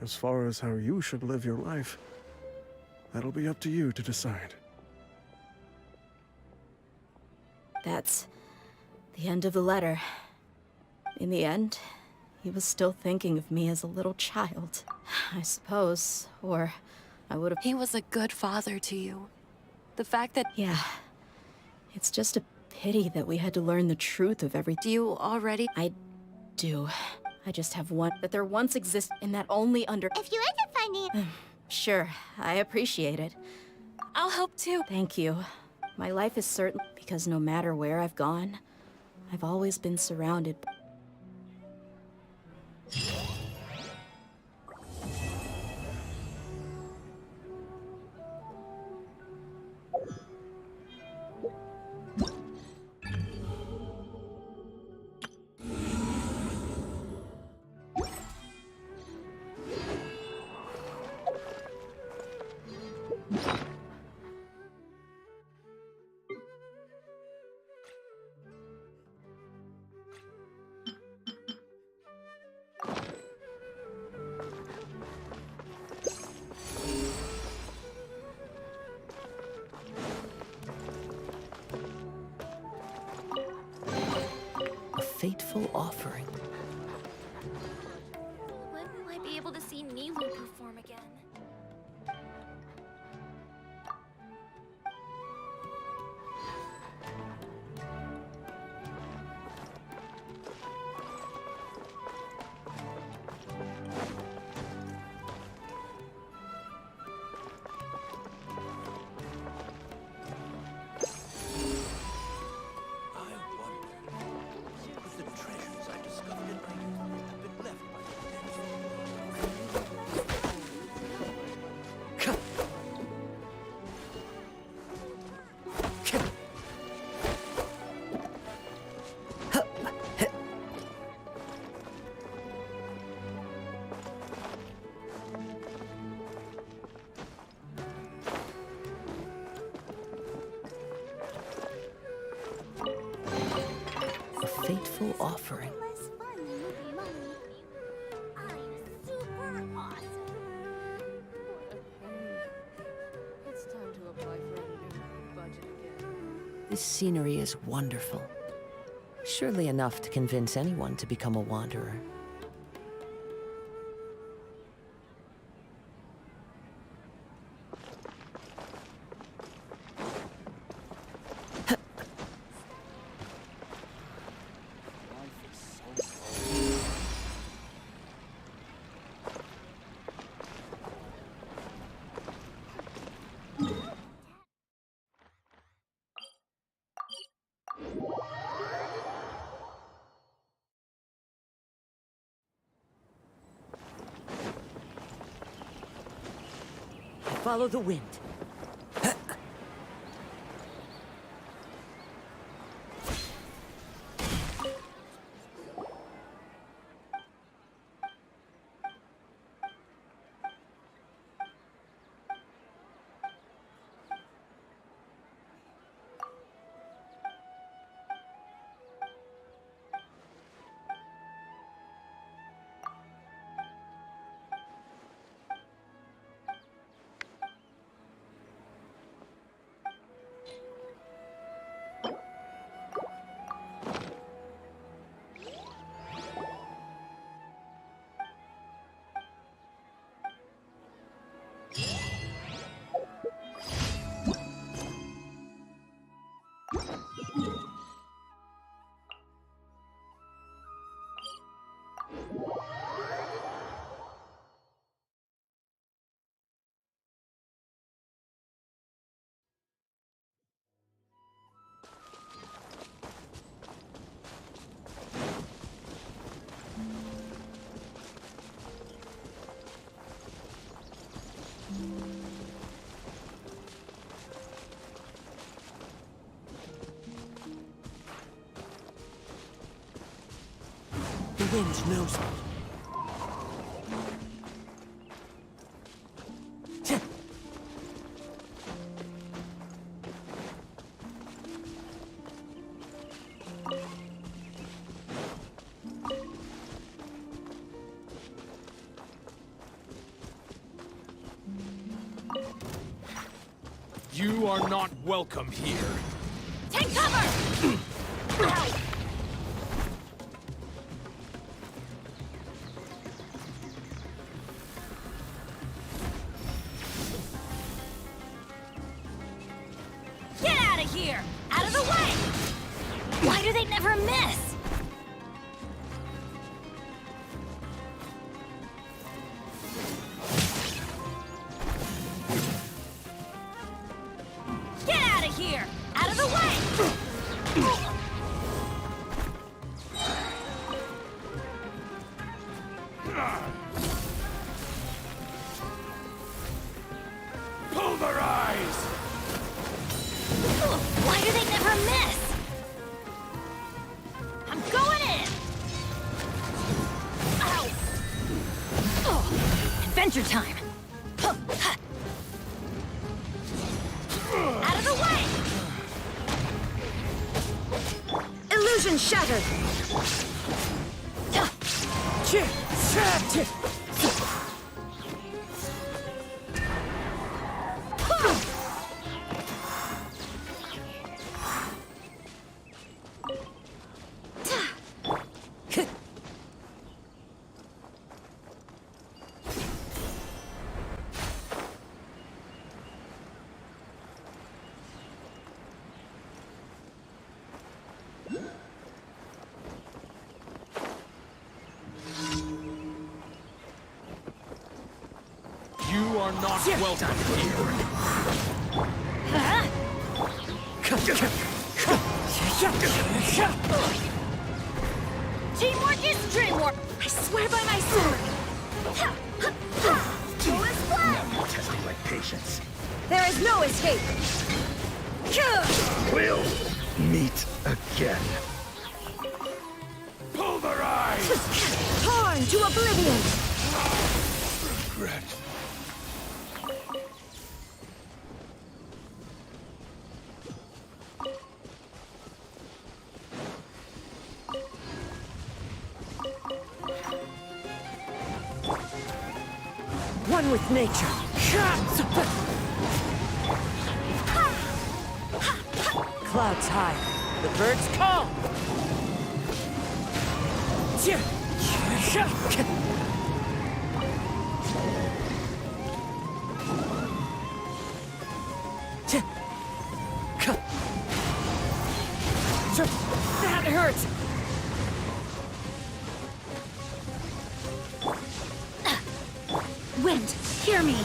As far as how you should live your life, that'll be up to you to decide. That's the end of the letter. In the end, he was still thinking of me as a little child, I suppose, or I would have... He was a good father to you. The fact that... Yeah. It's just a pity that we had to learn the truth of everything. Do you already... I do. I just have one that there once existed and that only under... If you end up finding... Sure, I appreciate it. I'll help too. Thank you. My life is certain because no matter where I've gone, I've always been surrounded. A fateful offering. When will I be able to see Nilu perform again? fateful offering. Less fun than making money. I'm super awesome. What a pain. It's time to apply for a new budget again. This scenery is wonderful. Surely enough to convince anyone to become a wanderer. Follow the wind. The wind knows me. You are not welcome here. Take cover! Ow! Get out of here! Out of the way! Why do they never miss? Get out of here! Out of the way! Pulverize! Why do they never miss? I'm going in! Ow! Oh, adventure time! Out of the way! Illusion shattered! You are not welcome here. Teamwork is dreamwork! I swear by my sword! Full is blood! Testing my patience. There is no escape! We'll meet again. Pulverize! Torn to oblivion! Regret. one with nature. Clouds high. The birds call. That hurts. Wind, hear me.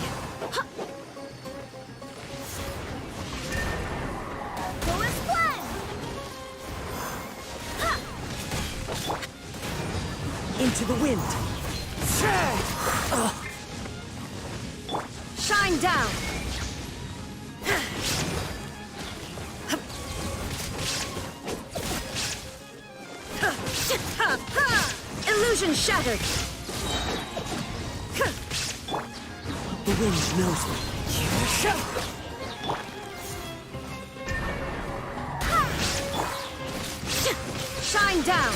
Fullest blood! Into the wind. Shine down. Illusion shattered. The wind knows me. Shine down.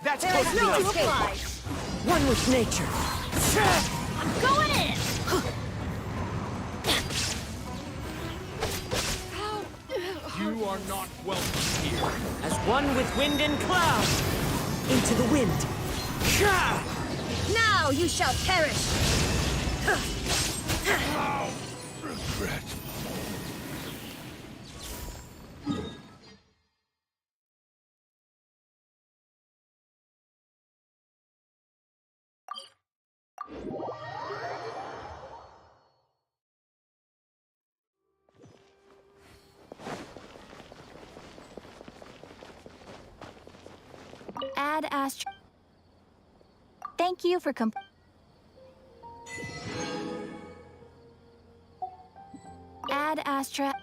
That's There is supposed to no be escape. One with nature. I'm going in. You are not welcome here. As one with wind and cloud. Into the wind. Now you shall perish. Regret. Add Astra. Thank you for Add Astra.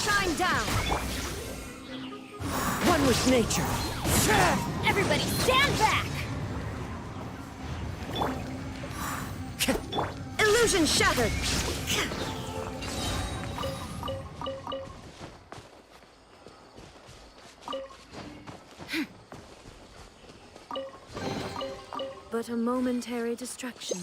Shine down! One with nature. Everybody stand back! Illusion shattered! But a momentary distraction.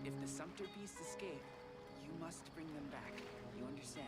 If the Sumpter beasts escape, you must bring them back. You understand?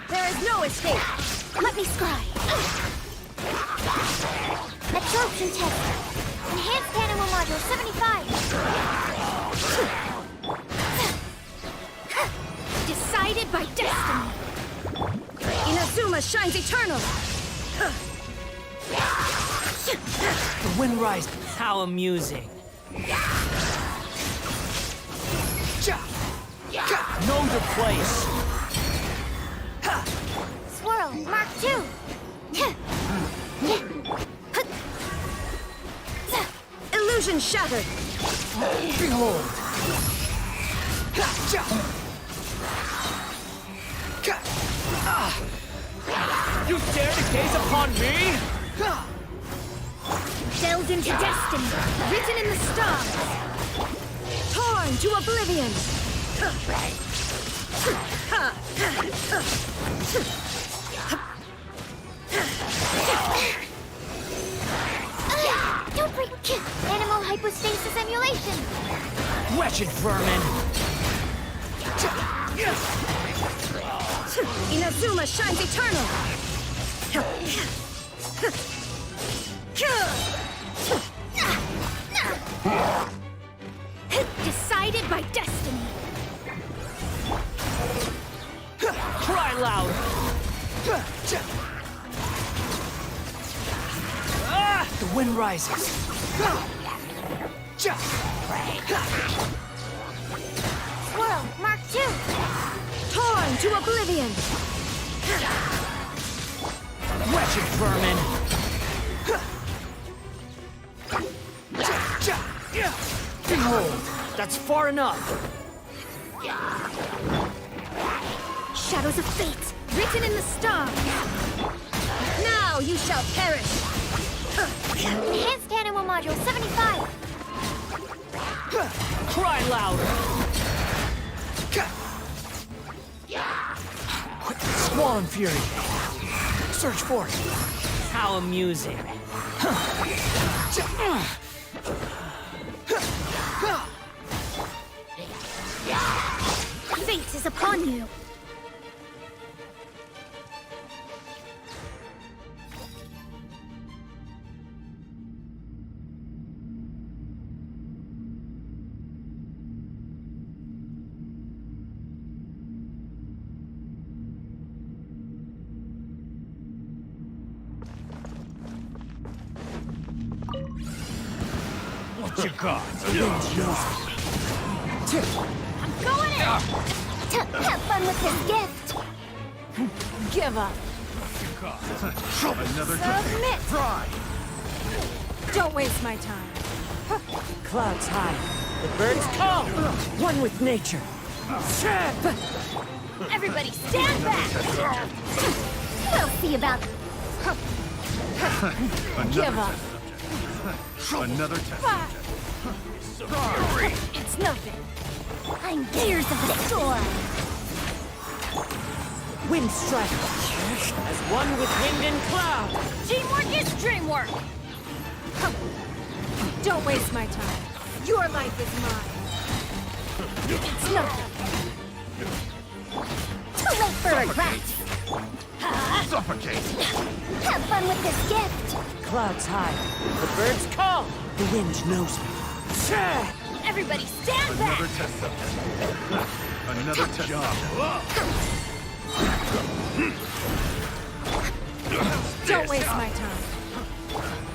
There is no escape. Let me scry. Absorption test. Enhanced animal module 75. Decided by destiny. Inazuma shines eternal. The wind rises. How amusing. Know your place. Swirl, Mark 2. Illusion shattered. Behold. You dare to gaze upon me? Delved into destiny, written in the stars. Torn to oblivion. Don't break animal hypostasis emulation. Wretched vermin. Inazuma shines eternal. Decided by destiny. Cry loud. The wind rises. Swirl, Mark 2. Torn to oblivion. Wretched vermin. Behold, that's far enough. Shadows of fate, written in the stars. Now you shall perish. Enhanced Animal Module 75. Cry louder. Swan Fury. Search for it. How amusing. Fate is upon you. What you got? I'm going in. Have fun with this gift. Give up. Another Submit. try. Don't waste my time. Clouds high. The birds call. One with nature. Everybody stand back. We'll see about Give up. Another test. It's nothing. I'm gears of the storm. Wind strike. As one with wind and cloud. Teamwork is dreamwork. Don't waste my time. Your life is mine. It's nothing. Too late for regrets. Suffocate. Have fun with this gift. Clouds high. The birds call. The wind knows me. Everybody stand back. Another test subject. Another test job. Don't waste my time.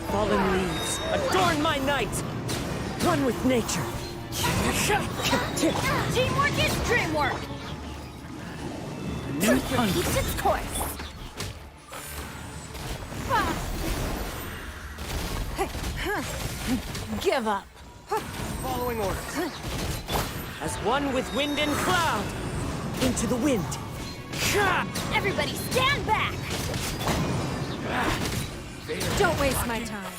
Fallen leaves. Adorn my night. One with nature. Teamwork is dreamwork. Truth repeats its course. Give up. Following orders. As one with wind and cloud. Into the wind. Everybody stand back. Don't waste my time.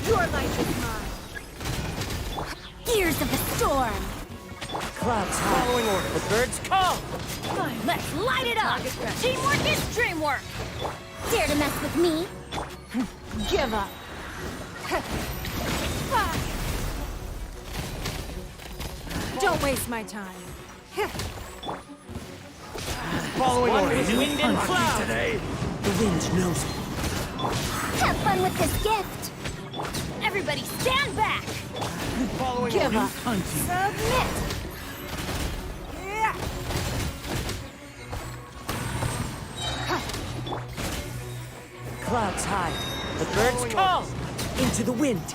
Your life is mine. Gears of the storm. Clouds high. Following order. The birds call. Let's light it up. Teamwork is dreamwork. Dare to mess with me? Give up. Don't waste my time. Following orders. Wind and cloud. Today. The wind knows me. Have fun with this gift. Everybody stand back. Following Give orders. up. Submit. Clouds high. The birds call. Into the wind.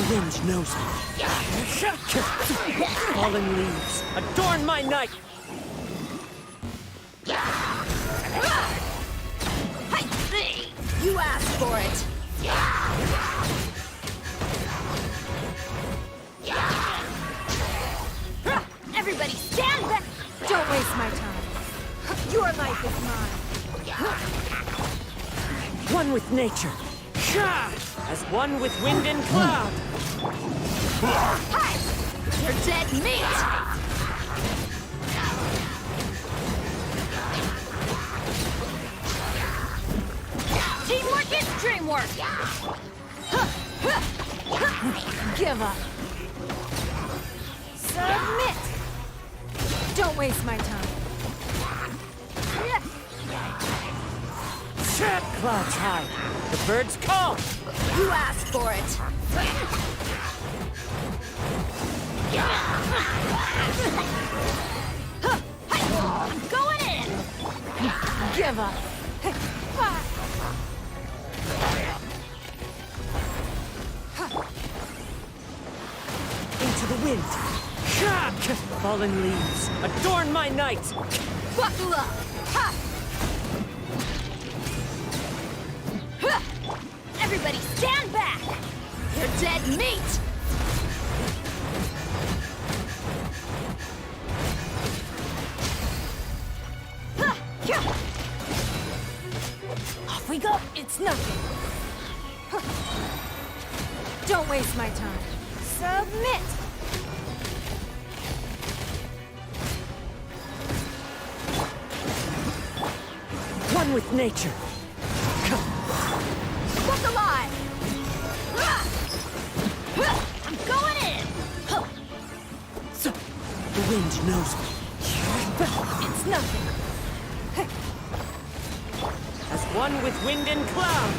wind knows me. Fallen leaves, adorn my night! You asked for it. Everybody stand back! Don't waste my time. Your life is mine. One with nature. As one with wind and cloud. Hi! You're dead meat! Teamwork is dreamwork! Give up. Submit! Don't waste my time. Clouds high. The birds call. You asked for it. I'm going in! Give up. Into the wind. Fallen leaves, adorn my night. Buckle up! Ha! Everybody stand back! You're dead meat! Off we go! It's nothing! Don't waste my time. Submit! One with nature. Look alive! I'm going in! So, the wind knows me. It's nothing. As one with wind and cloud.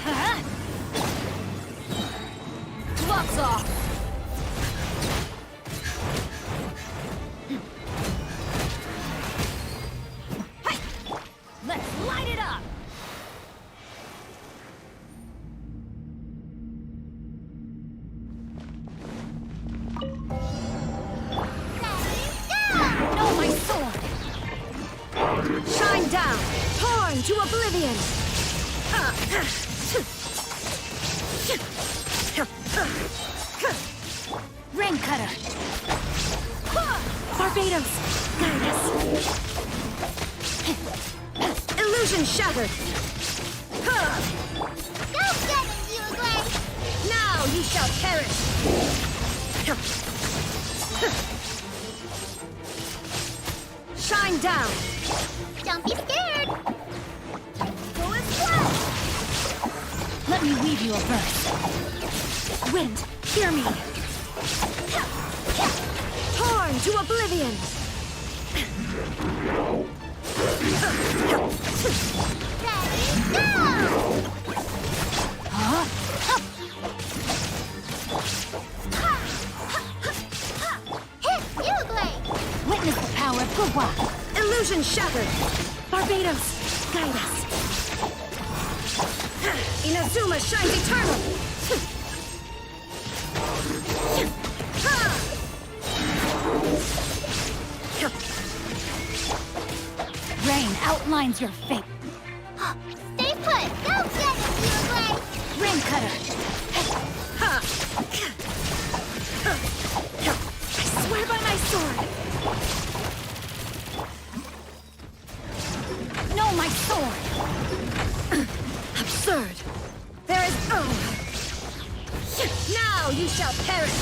Huh? Gloves off! Hey! Let's light it up! No, my sword! Shine down! Torn to oblivion! Rain cutter! Barbados! Guide us! Illusion shattered! Go get it, Uvigamer! Now you shall perish! Shine down! Don't be scared! Go as well! Let me weave you a verse. Wind, hear me! Torn to oblivion! Ready, go! Huh? Hit Uvigamer! Witness the power of Gugwa! Illusion shattered! Barbados, guide us! Inazuma shines eternal! Rain outlines your fate. Stay put! Go get it, Uvigamer! Rain cutter! I swear by my sword! No, my sword! Absurd! There is... Now you shall perish!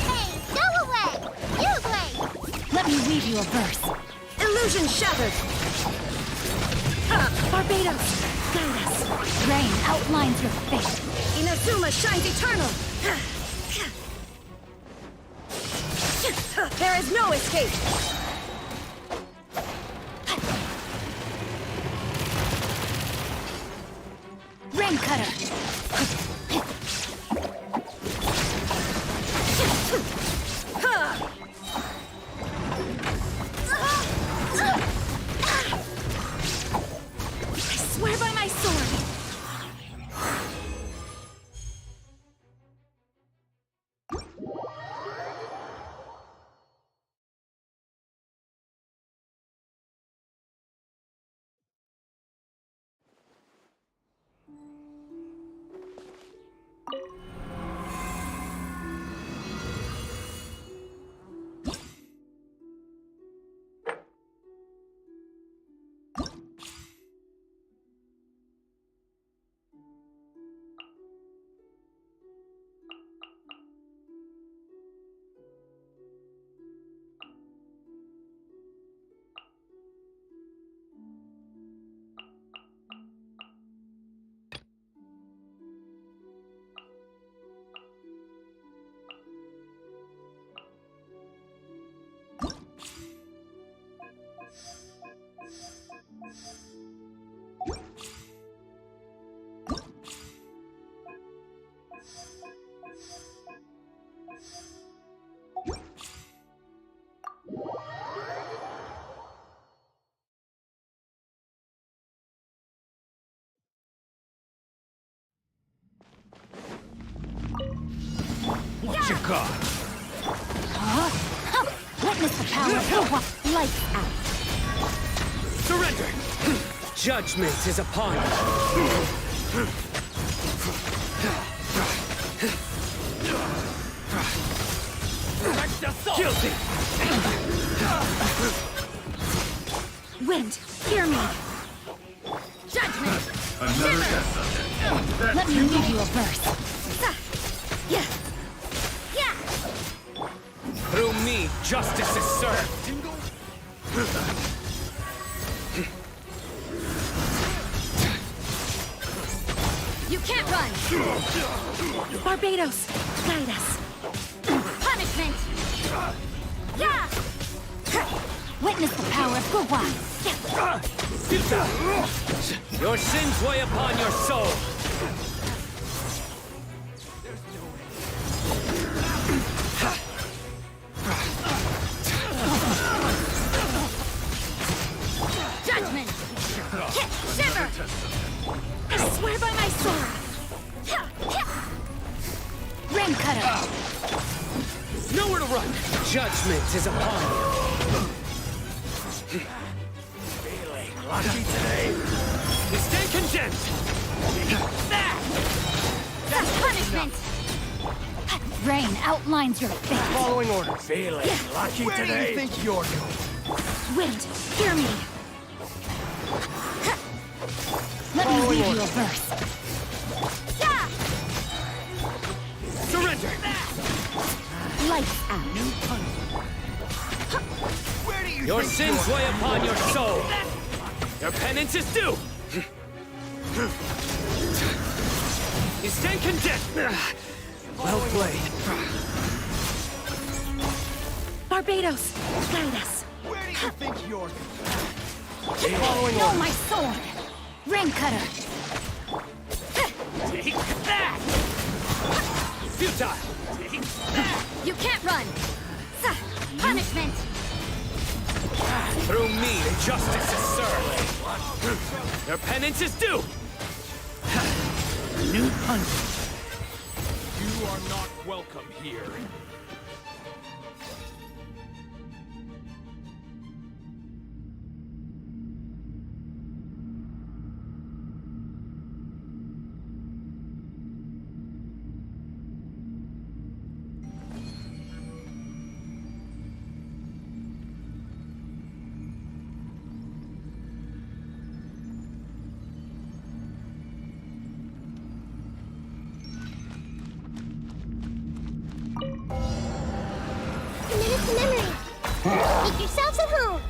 Hey, go away! Uvigamer! Let me weave you a verse. Illusion shattered! Barbados, guide us! Rain outlines your fate. Inazuma shines eternal! There is no escape! Rain cutter! What you got? Witness the power of what lights out. Surrender! Judgment is upon you. Guilty! Wind, hear me. Judgment! Another test subject. Let me read you a verse. Yeah. Yeah. Through me, justice is served. You can't run. Barbados, guide us. Punishment. Yeah. Witness the power of Gua. Your sins weigh upon your soul. Judgment. Shiver. I swear by my sword. Rain cutter. Nowhere to run. Judgment is upon you. Lucky today. You stay condemned. That's punishment. Rain outlines your fate. Following orders. Feeling lucky Where today. do you think you're going? Wind, hear me. Let me read you a verse. Yeah. Surrender. Lights out. Where do you Your think sins you're weigh upon your soul. Your penance is due. You stand condemned. Well played. Barbados, guide us. Where do you think you're No, my sword. Rain cutter. Take that. Futile. Take that. You can't run. Punishment. Through me, justice is served. Your penance is due. New punishment. You are not welcome here. To memory. Make yourselves at home.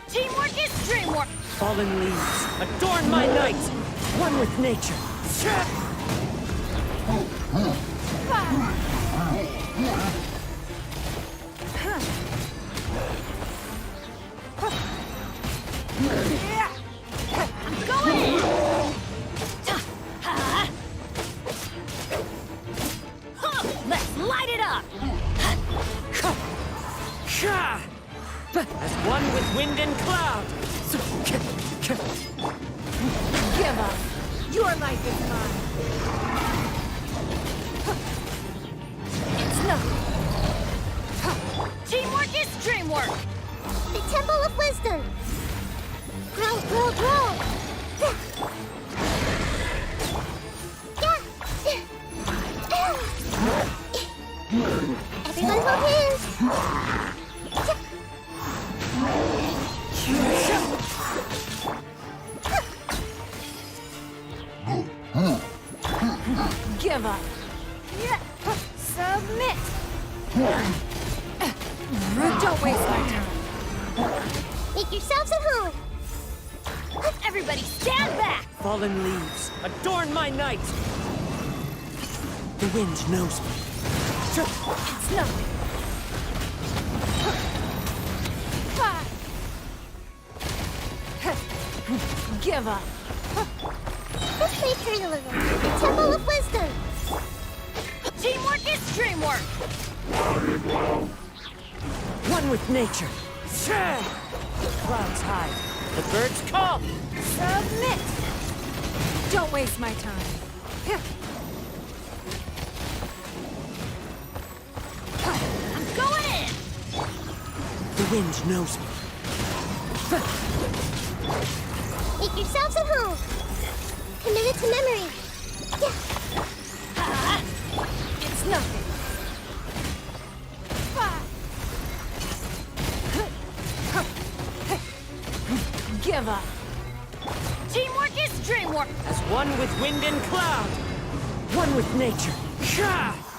Teamwork is dreamwork. Fallen leaves, adorn my night. One with nature. I'm going in. Let's light it up. As one with wind and cloud. Give up. Your life is mine. It's nothing. Teamwork is dreamwork. The Temple of Wisdom. Grow, grow, grow. Everyone hold hands. Give up. Submit. Don't waste my time. Make yourselves at home. Everybody stand back. Fallen leaves, adorn my night. The wind knows me. It's nothing. Give up. Let's play turn a little. The Temple of Wisdom. Teamwork is dreamwork. One with nature. The clouds hide. The birds call. Submit. Don't waste my time. wind knows me. Make yourselves at home. Commit it to memory. It's nothing. Give up. Teamwork is dreamwork. As one with wind and cloud. One with nature. Shah!